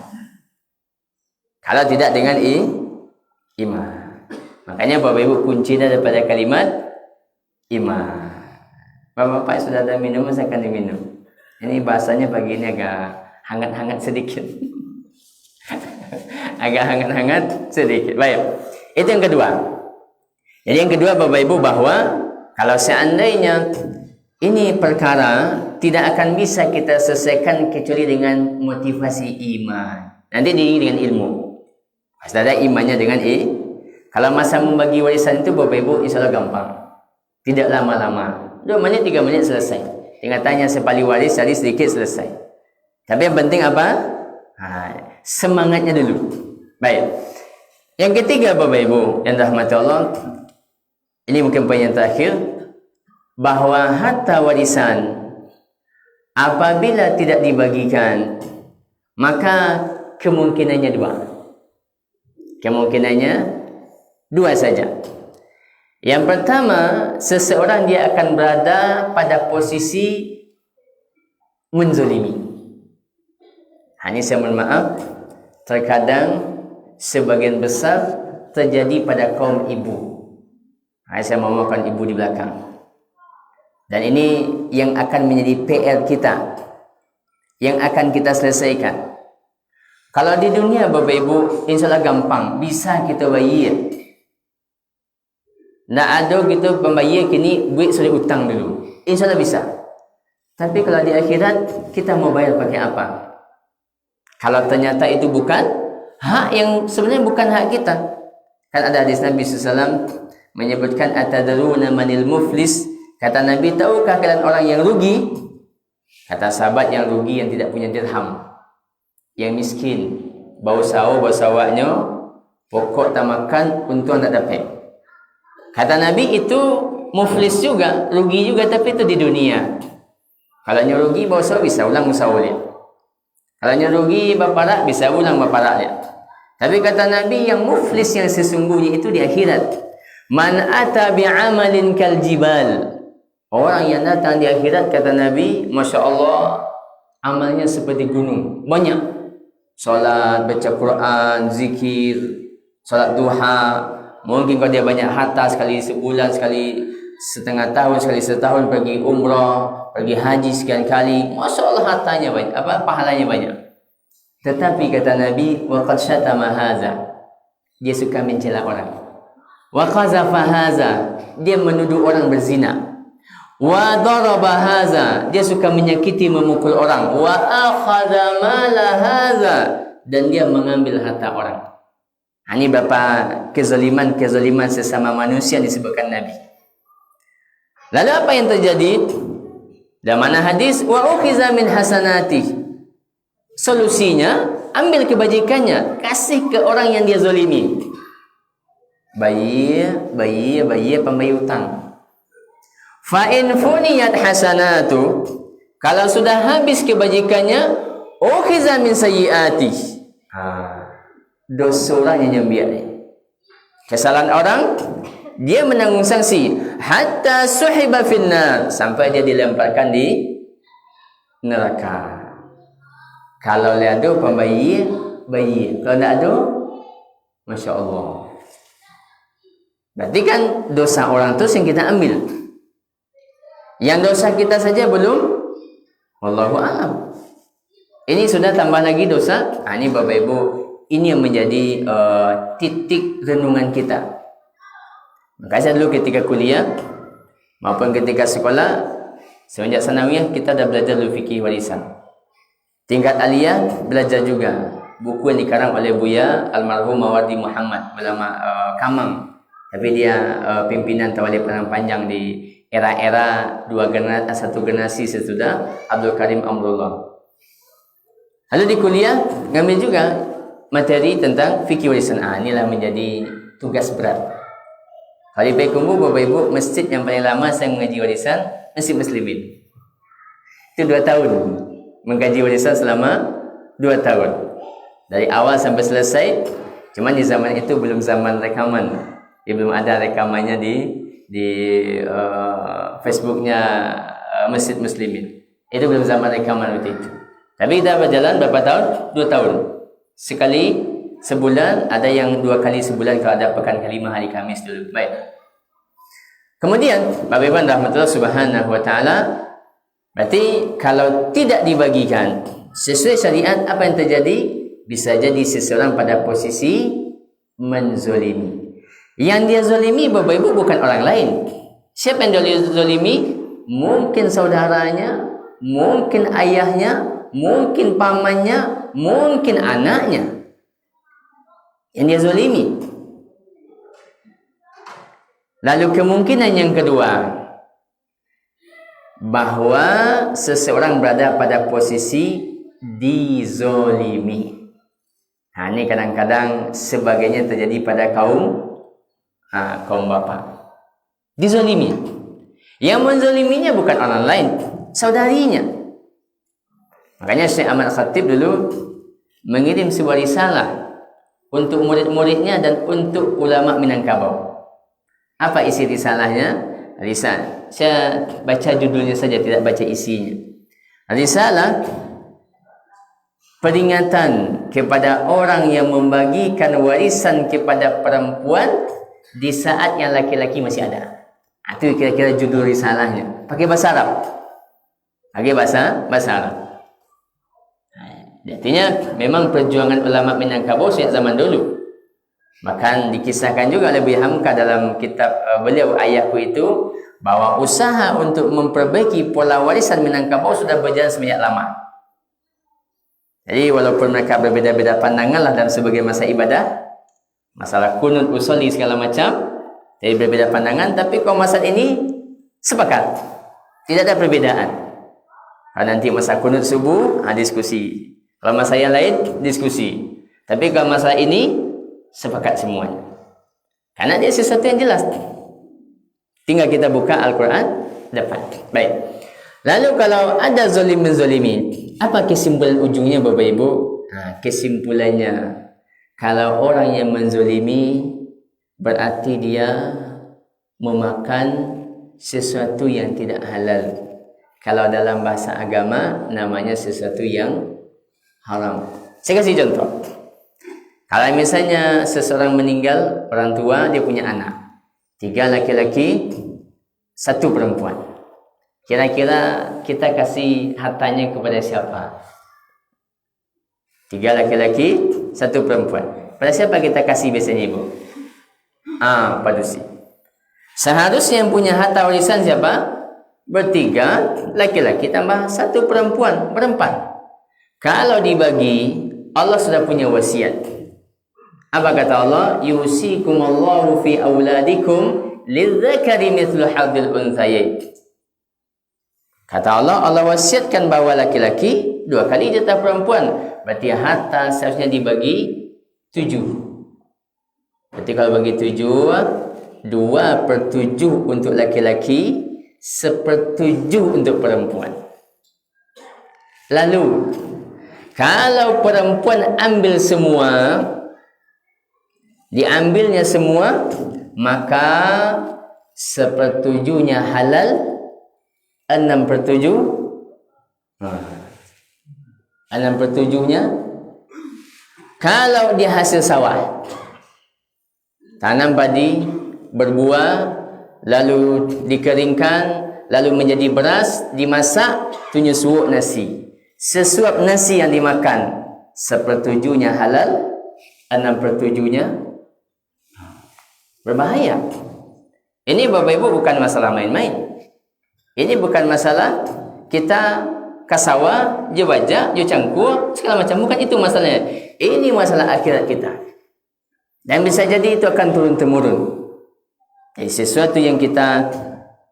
Kalau tidak dengan iman. Makanya Bapak Ibu kuncinya daripada kalimat iman. Bapak-bapak sudah ada minum, saya akan diminum. Ini bahasanya pagi ini agak hangat-hangat sedikit. Agak hangat-hangat sedikit. Baik. Itu yang kedua. Jadi yang kedua Bapak Ibu, bahwa kalau seandainya ini perkara tidak akan bisa kita selesaikan kecuali dengan motivasi iman. Nanti dengan ilmu. Pasti ada imannya dengan Kalau masa membagi warisan itu Bapak Ibu insya Allah gampang. Tidak lama-lama. 2 menit 3 menit selesai. Tinggal tanya sepali waris, cari sedikit selesai. Tapi yang penting apa? Semangatnya dulu. Baik. Yang ketiga Bapak Ibu yang rahmati Allah, ini mungkin poin yang terakhir, bahwa harta warisan apabila tidak dibagikan, maka kemungkinannya 2. Kemungkinannya 2 saja. Yang pertama, seseorang dia akan berada pada posisi menzalimi. Hanya saya mohon maaf, terkadang sebagian besar terjadi pada kaum ibu. Saya memaafkan ibu di belakang. Dan ini yang akan menjadi PR kita, yang akan kita selesaikan. Kalau di dunia Bapak Ibu, insya Allah gampang, bisa kita bayar. Nggak ada gitu pembayar kini duit sudah utang dulu, insya Allah bisa. Tapi kalau di akhirat kita mau bayar pakai apa? Kalau ternyata itu bukan hak yang sebenarnya bukan hak kita. Kan ada hadis Nabi SAW menyebutkan atadruna manil muflis. Kata Nabi, tahukah kalian orang yang rugi? Kata sahabat, yang rugi yang tidak punya dirham, yang miskin, bau sawaknya, pokok tak makan, untung tak dapat. Kata Nabi, itu muflis juga, rugi juga, tapi itu di dunia. Kalau rugi bau sawak bisa ulang usaha dia. Kalau rugi baparak bisa ulang baparak dia. Tapi kata Nabi, yang muflis yang sesungguhnya itu di akhirat. Man ata bi'amalin kal jibal. Orang yang datang di akhirat, kata Nabi, Masya Allah, amalnya seperti gunung, banyak. Salat, baca Quran, zikir, salat duha. Mungkin kalau dia banyak harta, sekali sebulan, sekali setengah tahun, sekali setahun pergi umrah, pergi haji sekian kali, Masya Allah hartanya banyak, pahalanya banyak. Tetapi kata Nabi, waqad syatama haza, dia suka mencela orang. Wa qazafa haza, dia menuduh orang berzina. Wa daraba haza, dia suka menyakiti, memukul orang. Wa akhadha mala haza, dan dia mengambil harta orang. Ini berapa kezaliman sesama manusia disebutkan Nabi. Lalu apa yang terjadi? Dalam mana hadis, wa ukhiza min hasanati. Solusinya, ambil kebajikannya, kasih ke orang yang dia zalimi. Bayar pembayar utang. Fa in funiyat hasanatu, kalau sudah habis kebajikannya, ukhiza min sayyiati. Dosa orang yang biar. Kesalahan orang, dia menanggung sanksi. Hatta suhiba finnar, sampai dia dilemparkan di neraka. Kalau ada pembayar, bayar. Kalau tidak ada, Masya Allah. Berarti kan dosa orang tu yang kita ambil. Yang dosa kita saja belum, wallahu a'lam. Ini sudah tambah lagi dosa. Ini Bapak Ibu, ini yang menjadi titik renungan kita. Makanya dulu ketika kuliah maupun ketika sekolah, semenjak sanawiyah kita dah belajar dulu fikih warisan. Tingkat aliyah belajar juga buku yang dikarang oleh Buya almarhum Mawardi Muhammad, ulama Kamang. Tapi dia pimpinan Tawali Padang Panjang di era-era satu generasi sesudah Abdul Karim Amrullah. Lalu di kuliah ngambil juga materi tentang fikih warisan. Inilah menjadi tugas berat. Kalau di Payakumbuh, Bapak Ibu, masjid yang paling lama saya mengaji warisan, Masjid Muslimin. Itu 2 tahun. Mengkaji warisan selama 2 tahun. Dari awal sampai selesai. Cuman di zaman itu belum zaman rekaman. Belum ada rekamannya di Facebooknya Masjid Muslimin. Itu belum zaman rekaman waktu itu. Tapi kita berjalan berapa tahun? 2 tahun. Sekali sebulan, ada yang 2 kali sebulan kalau ada pekan kelima hari Khamis dulu. Baik. Kemudian, Bapak Ibu rahmatullah subhanahu wa ta'ala, berarti kalau tidak dibagikan sesuai syariat, apa yang terjadi? Bisa jadi seseorang pada posisi menzolimi. Yang dia zolimi, Bapak Ibu, bukan orang lain. Siapa yang dia zolimi? Mungkin saudaranya, mungkin ayahnya, mungkin pamannya, mungkin anaknya. Yang dia zolimi. Lalu kemungkinan yang kedua, bahwa seseorang berada pada posisi dizolimi. Ini kadang-kadang sebagainya terjadi pada kaum bapa. Dizolimi. Yang menzoliminya bukan orang lain, saudarinya. Makanya Syekh Ahmad Khatib dulu mengirim sebuah risalah untuk murid-muridnya dan untuk ulama Minangkabau. Apa isi risalahnya? Risalah. Saya baca judulnya saja, tidak baca isinya. Risalah peringatan kepada orang yang membagikan warisan kepada perempuan di saat yang laki-laki masih ada. Itu kira-kira judul risalahnya. Pakai bahasa Arab. Pakai bahasa Arab. Artinya memang perjuangan ulama Minangkabau sejak zaman dulu. Bahkan dikisahkan juga lebih Hamka dalam kitab beliau Ayahku itu, bahwa usaha untuk memperbaiki pola warisan Minangkabau sudah berjalan semenjak lama. Jadi walaupun mereka berbeza-beza pandangan lah dalam sebagai masa ibadah, masalah kunut, usolli segala macam, jadi berbeza pandangan, tapi kalau masalah ini sepakat, tidak ada perbedaan. Kalau nanti masa kunut subuh, diskusi. Kalau masalah yang lain, diskusi. Tapi kalau masalah ini, sepakat semuanya. Karena dia sesuatu yang jelas. Tinggal kita buka Al-Quran, dapat. Baik. Lalu kalau ada zalim menzalimi, apa kesimpulan ujungnya Bapak Ibu? Kesimpulannya, kalau orang yang menzalimi, berarti dia memakan sesuatu yang tidak halal. Kalau dalam bahasa agama, namanya sesuatu yang haram. Saya kasih contoh. Kalau misalnya seseorang meninggal, orang tua dia punya anak, 3 laki-laki, 1 perempuan. Kira-kira kita kasih hartanya kepada siapa? 3 laki-laki, 1 perempuan. Pada siapa kita kasih biasanya Ibu? Padusi. Seharusnya yang punya harta warisan siapa? 3 laki-laki tambah 1 perempuan, berempat. Kalau dibagi, Allah sudah punya wasiat. Apa kata Allah? Yusikumullahu fi auladikum lidzakari mithlu hadzil unthayain. Kata Allah, Allah wasiatkan bahawa laki-laki 2 kali jatah perempuan. Berarti harta seharusnya dibagi 7. Berarti kalau bagi 7, 2/7 untuk laki-laki, 1/7 untuk perempuan. Lalu kalau perempuan ambil semua, diambilnya semua, maka 1/7-nya halal, 6/7, 6/7-nya kalau dia hasil sawah, tanam padi, berbuah, lalu dikeringkan, lalu menjadi beras, dimasak, tunyusuuk nasi. Sesuap nasi yang dimakan, 1/7-nya halal, 6/7-nya berbahaya. Ini Bapak Ibu bukan masalah main-main. Ini bukan masalah kita kasawa, je baja, je cangkur, segala macam. Bukan itu masalahnya. Ini masalah akhirat kita. Dan bisa jadi itu akan turun-temurun. Jadi sesuatu yang kita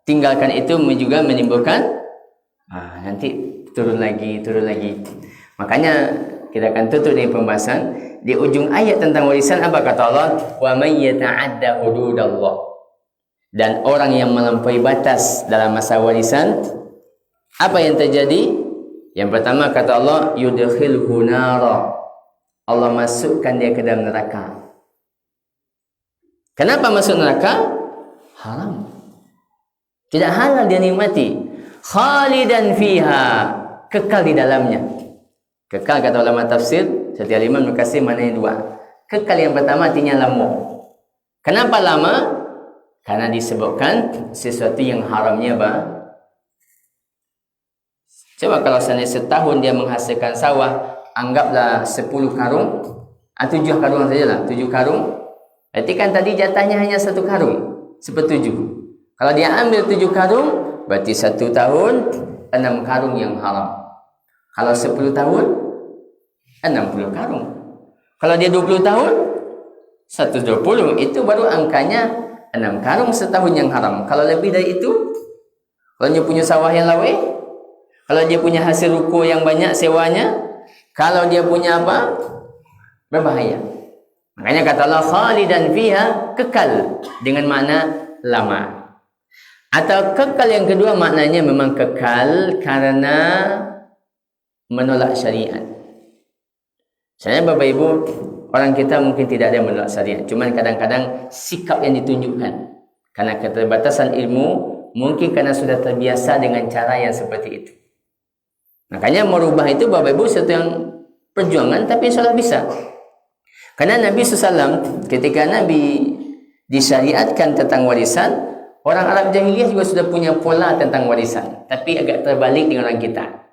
tinggalkan itu juga menimbulkan nanti turun lagi. Makanya kita akan tutup dengan pembahasan di ujung ayat tentang warisan apa kata Allah? Wa may yata'adda hududallah. Dan orang yang melampaui batas dalam masa warisan, apa yang terjadi? Yang pertama kata Allah, yudkhilhu nara. Allah masukkan dia ke dalam neraka. Kenapa masuk neraka? Haram. Tidak halal dia nikmati. Khalidan fiha, kekal di dalamnya. Kekal kata ulama tafsir, setiap Imam Ibnu Katsir maknanya dua. Kekal yang pertama artinya lama. Kenapa lama? Karena disebutkan sesuatu yang haramnya apa? Coba kalau seandainya setahun dia menghasilkan sawah, anggaplah 10 karung, 7 karung sajalah, 7 karung. Berarti kan tadi jatahnya hanya 1 karung, 1/7. Kalau dia ambil 7 karung, berarti 1 tahun 6 karung yang haram. Kalau 10 tahun 60 karung. Kalau dia 20 tahun 120, itu baru angkanya 6 karung setahun yang haram. Kalau lebih dari itu, kalau dia punya sawah yang lawe, kalau dia punya hasil ruko yang banyak sewanya, kalau dia punya apa, berbahaya. Makanya kata Allah khalidan fiha, kekal dengan makna lama. Atau kekal yang kedua maknanya memang kekal karena menolak syariat. Saya Bapak Ibu, orang kita mungkin tidak ada yang menolak syariat, cuman kadang-kadang sikap yang ditunjukkan karena keterbatasan ilmu, mungkin karena sudah terbiasa dengan cara yang seperti itu. Makanya merubah itu Bapak Ibu satu yang perjuangan, tapi insyaAllah bisa. Karena Nabi SAW ketika Nabi disyariatkan tentang warisan, orang Arab jahiliyah juga sudah punya pola tentang warisan, tapi agak terbalik dengan orang kita.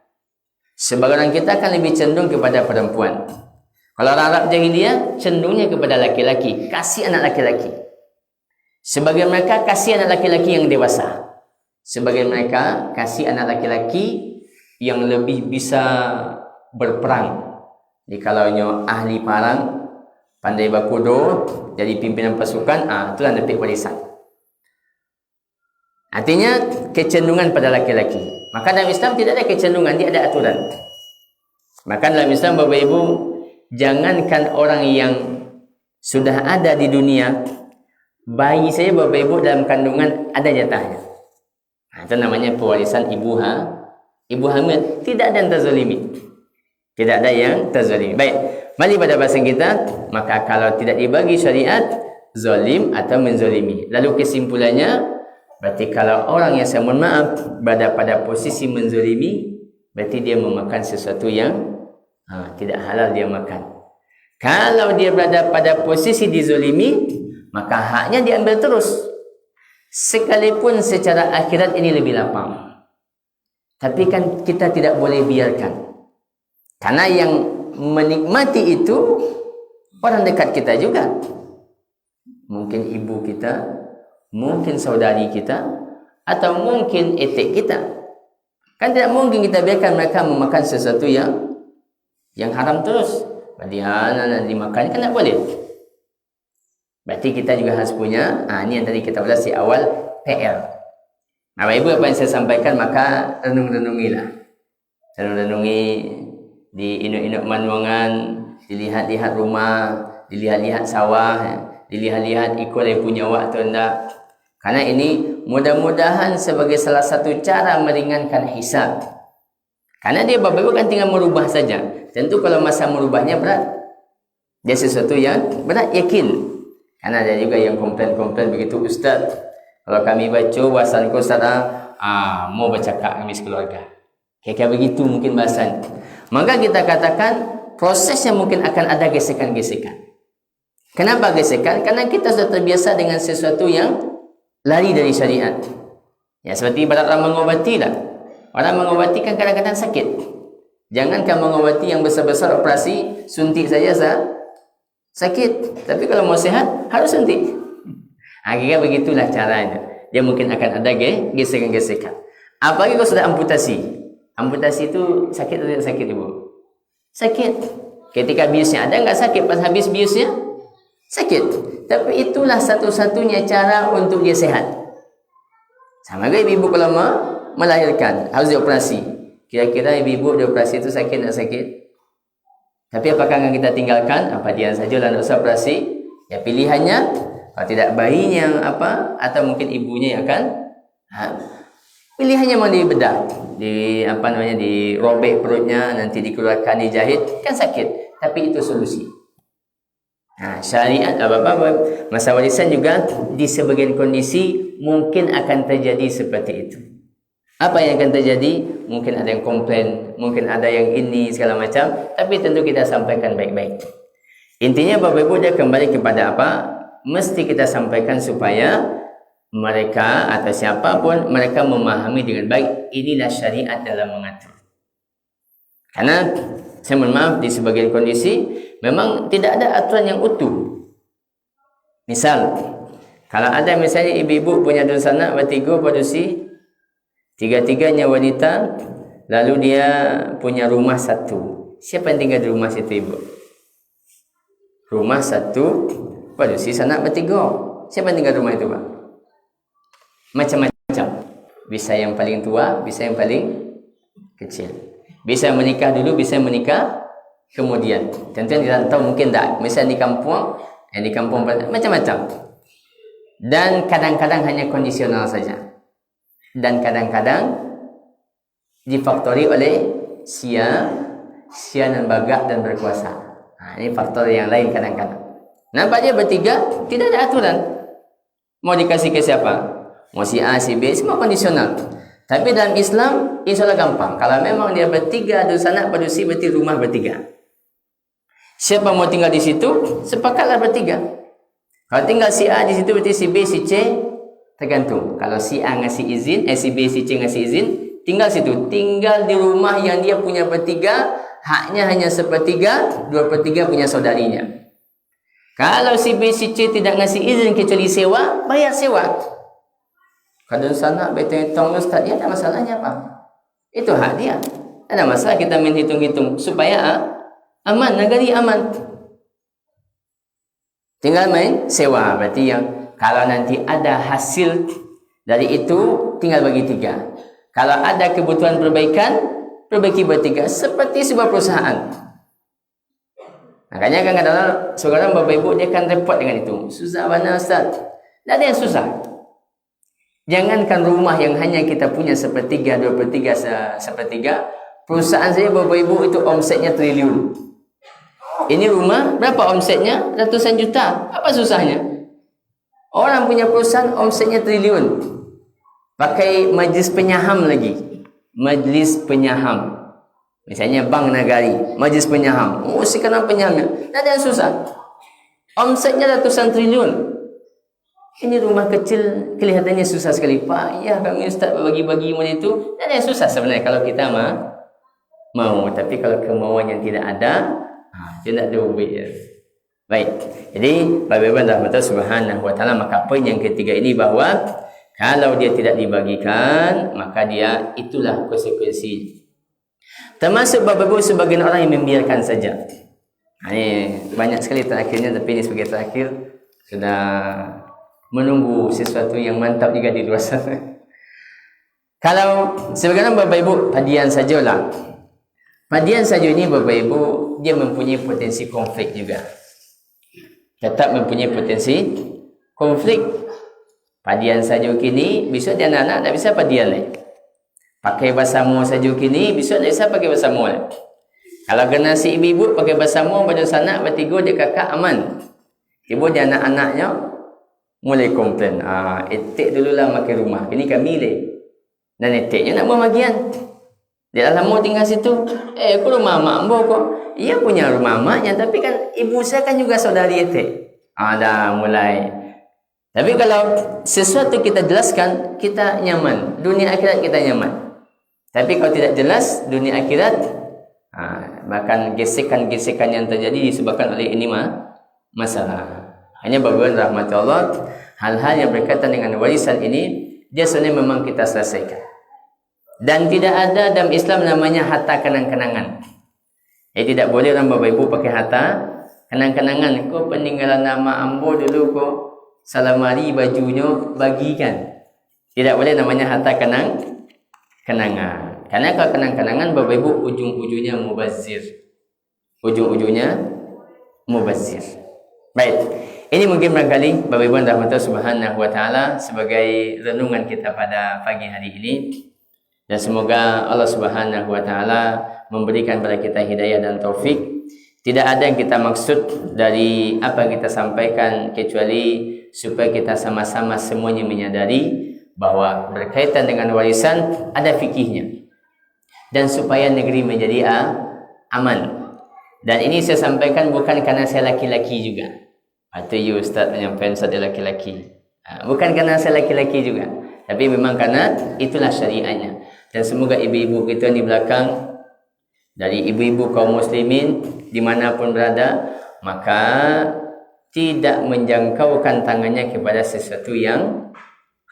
Sebagai orang kita kan lebih cenderung kepada perempuan. Kalau orang Arab jahiliyah cenderungnya kepada laki-laki, kasih anak laki-laki. Sebagian mereka kasih anak laki-laki yang dewasa. Sebagian mereka kasih anak laki-laki yang lebih bisa berperang. Jadi kalau ahli parang, pandai bakudo, jadi pimpinan pasukan, itulah dapat warisan. Artinya kecenderungan pada laki-laki. Maka dalam Islam tidak ada kecenderungan, dia ada aturan. Maka dalam Islam Bapak Ibu, jangankan orang yang sudah ada di dunia, bayi saya Bapak Ibu dalam kandungan ada jatahnya. Itu namanya pewarisan ibu hamil. Tidak ada yang terzalimi. Tidak ada yang terzalimi. Baik, mari pada bahasan kita. Maka kalau tidak dibagi syariat, zalim atau menzalimi. Lalu kesimpulannya, berarti kalau orang yang saya mohon maaf berada pada posisi menzalimi, berarti dia memakan sesuatu yang tidak halal dia makan. Kalau dia berada pada posisi dizalimi, maka haknya diambil terus. Sekalipun secara akhirat ini lebih lapang. Tapi kan kita tidak boleh biarkan. Karena yang menikmati itu orang dekat kita juga. Mungkin ibu kita, mungkin saudari kita, atau mungkin etik kita. Kan tidak mungkin kita biarkan mereka memakan sesuatu yang haram terus. Badiana dimakan kan tidak boleh. Berarti kita juga harus punya, ini yang tadi kita ulas di awal, PR. Bapak Ibu, apa yang saya sampaikan, maka renung-renungilah. Renung-renungi di inuk-inuk manuangan, dilihat-lihat rumah, dilihat-lihat sawah, dilihat-lihat ikut yang punya awak atau tidak. Karena ini mudah-mudahan sebagai salah satu cara meringankan hisab. Karena dia Bapak Ibu kan tinggal merubah saja. Tentu kalau masa merubahnya berat. Dia sesuatu yang berat, yakin. Karena ada juga yang komplain-komplain begitu, Ustaz. Kalau kami baca bahasan Ustaz, mau bercakap kami sekeluarga. Kayak begitu mungkin bahasan. Maka kita katakan prosesnya mungkin akan ada gesekan-gesekan. Kenapa gesekan? Karena kita sudah terbiasa dengan sesuatu yang lari dari syariat. Ya seperti ibarat orang mengobati lah. Orang mengobati kan kadang-kadang sakit. Jangankan mengobati yang besar-besar operasi, suntik saja sakit. Tapi kalau mau sehat harus suntik. Akhirnya begitulah caranya. Dia mungkin akan ada gesekan-gesekan. Apalagi kalau sudah amputasi. Amputasi itu sakit atau tidak sakit Ibu? Sakit. Ketika biusnya ada nggak sakit, pas habis biusnya sakit. Tapi itulah satu-satunya cara untuk dia sehat. Sama juga ibu kalau melahirkan harus dioperasi. Kira-kira ibu dioperasi itu sakit atau sakit? Tapi apakah akan kita tinggalkan? Apa dia sajalah, nak usah operasi. Ya pilihannya, kalau tidak bayinya yang apa, atau mungkin ibunya yang akan pilihannya mau dibedah, dirobek perutnya, nanti dikeluarkan, dijahit, kan sakit. Tapi itu solusi. Syariat apa-apa masa warisan juga di sebagian kondisi mungkin akan terjadi seperti itu. Apa yang akan terjadi? Mungkin ada yang komplain, mungkin ada yang ini segala macam, tapi tentu kita sampaikan baik-baik. Intinya Bapak Ibu dia kembali kepada apa? Mesti kita sampaikan supaya mereka atau siapapun mereka memahami dengan baik inilah syariat dalam mengatur. Karena saya mohon maaf, di sebagian kondisi memang tidak ada aturan yang utuh. Misal, kalau ada misalnya ibu-ibu punya dosa anak bertiga produksi, tiga-tiganya wanita, lalu dia punya rumah satu. Siapa yang tinggal di rumah situ, ibu? Rumah satu produksi anak bertiga. Siapa yang tinggal di rumah itu, Pak? Macam-macam. Bisa yang paling tua, bisa yang paling kecil. Bisa menikah dulu, bisa menikah kemudian. Tentu kita tahu mungkin tak. Misalnya di kampung macam-macam. Dan kadang-kadang hanya kondisional saja. Dan kadang-kadang difaktori oleh sia dan bagak dan berkuasa. Ini faktor yang lain kadang-kadang. Nampaknya bertiga tidak ada aturan. Mau dikasih ke siapa? Mau si A, si B, semua kondisional. Tapi dalam Islam, insya Allah gampang. Kalau memang dia bertiga, ada anak produksi, berarti rumah bertiga. Siapa mau tinggal di situ, sepakatlah bertiga. Kalau tinggal si A di situ, berarti si B, si C, tergantung. Kalau si A ngasih izin, si B, si C ngasih izin, tinggal situ. Tinggal di rumah yang dia punya bertiga, haknya hanya sepertiga, 2/3 punya saudarinya. Kalau si B, si C tidak ngasih izin kecuali sewa, bayar sewa. Kadang sana betong Ustaz, ya ada masalahnya apa? Itu hak dia. Ada masalah kita main hitung-hitung supaya aman, negeri aman. Tinggal main sewa, berarti yang kalau nanti ada hasil dari itu tinggal bagi 3. Kalau ada kebutuhan perbaikan, perbaiki bertiga seperti sebuah perusahaan. Makanya kadang-kadang seorang Bapak Ibu dia akan repot dengan itu. Susah mana Ustaz? Tidak ada yang susah. Jangankan rumah yang hanya kita punya sepertiga, 2/3, sepertiga. Perusahaan saya Bapak Ibu itu omsetnya triliun. Ini rumah berapa omsetnya? Ratusan juta. Apa susahnya? Orang punya perusahaan omsetnya triliun. Pakai majlis penyaham lagi. Majlis penyaham. Misalnya Bank Nagari, majlis penyaham. Oh, sekarang penyahamnya. Tak ada yang susah. Omsetnya ratusan triliun. Ini rumah kecil kelihatannya susah sekali. Pak, ya kami Ustaz bagi-bagi model itu. Tak ada yang susah sebenarnya kalau kita mau. Tapi kalau kemauan yang tidak ada, dia nak ada ubit je. Baik. Jadi, Bapak-Ibu rahmatullah subhanahu wa ta'ala, maka poin yang ketiga ini bahawa kalau dia tidak dibagikan, maka dia itulah konsekuensi. Termasuk Bapak-Ibu sebagian orang yang membiarkan saja. Ini banyak sekali terakhirnya, tapi ini sebagai terakhir sudah menunggu sesuatu yang mantap juga di luar sana. Kalau sebagian Bapak Ibu padian sajalah. Padian saja ini Bapak Ibu dia mempunyai potensi konflik juga. Tetap mempunyai potensi konflik. Padian saja kini, besok dia anak-anak tak bisa padian lagi. Pakai basamu saja kini, besok tak bisa pakai basamu lagi. Kalau kena si ibu-ibu pakai basamu pada sanak bertiga dia kakak aman. Ibu dia anak-anaknya mulai komplain. Etik dululah makan rumah. Ini kami le. Dan etiknya nak buat bagian. Dia dah lama tinggal situ. Aku rumah mak ambo kok. Ia punya rumah maknya. Tapi kan ibu saya kan juga saudari etik. Dah mulai. Tapi kalau sesuatu kita jelaskan, kita nyaman. Dunia akhirat kita nyaman. Tapi kalau tidak jelas, dunia akhirat, bahkan gesekan-gesekan yang terjadi disebabkan oleh ini masalah. Hanya Bapak-Ibu rahmatullah, hal-hal yang berkaitan dengan warisan ini, dia sebenarnya memang kita selesaikan. Dan tidak ada dalam Islam namanya harta kenang-kenangan. Tidak boleh orang Bapak Ibu pakai harta kenang-kenangan. Kau peninggalan nama ambo dulu kau salamari bajunya bagikan. Tidak boleh namanya harta kenangan. Karena kalau kenang-kenangan Bapak Ibu ujung-ujungnya mubazir. ujung-ujungnya mubazir. Baik, ini mungkin barangkali Bapak Ibu rahmatullah subhanahu wa ta'ala sebagai renungan kita pada pagi hari ini. Dan semoga Allah subhanahu wa ta'ala memberikan kepada kita hidayah dan taufik. Tidak ada yang kita maksud dari apa yang kita sampaikan kecuali supaya kita sama-sama semuanya menyadari bahwa berkaitan dengan warisan ada fikihnya. Dan supaya negeri menjadi aman. Dan ini saya sampaikan bukan karena saya laki-laki juga. Atau you Ustaz menyampaikan saya laki-laki. Bukan karena saya laki-laki juga. Tapi memang karena itulah syariatnya. Dan semoga ibu-ibu kita di belakang, dari ibu-ibu kaum muslimin dimanapun berada, maka tidak menjangkaukan tangannya kepada sesuatu yang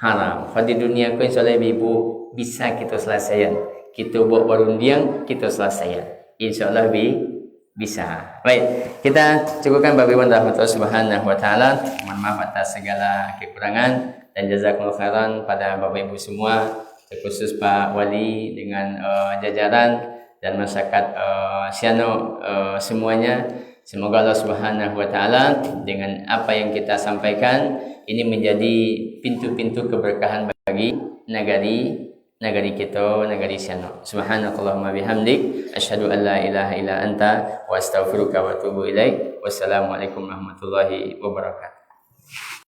haram. Kalau di dunia ku insyaAllah ibu-ibu bisa kita selesaikan. Kita buat perundian, kita selesaikan. InsyaAllah bisa. Baik, kita cukupkan Bapak Ibu rahmatullah subhanahu wa ta'ala. Mohon maaf atas segala kekurangan dan jazakumullah khairan pada Bapak Ibu semua, terkhusus Pak Wali dengan jajaran dan masyarakat Siano semuanya. Semoga Allah subhanahu wa ta'ala dengan apa yang kita sampaikan ini menjadi pintu-pintu keberkahan bagi negari kita, negari Siano. Subhanakallahumma bihamdik, asyhadu an la ilaha illa anta, wa astaghfiruka wa atubu ilaik. Wassalamualaikum warahmatullahi wabarakatuh.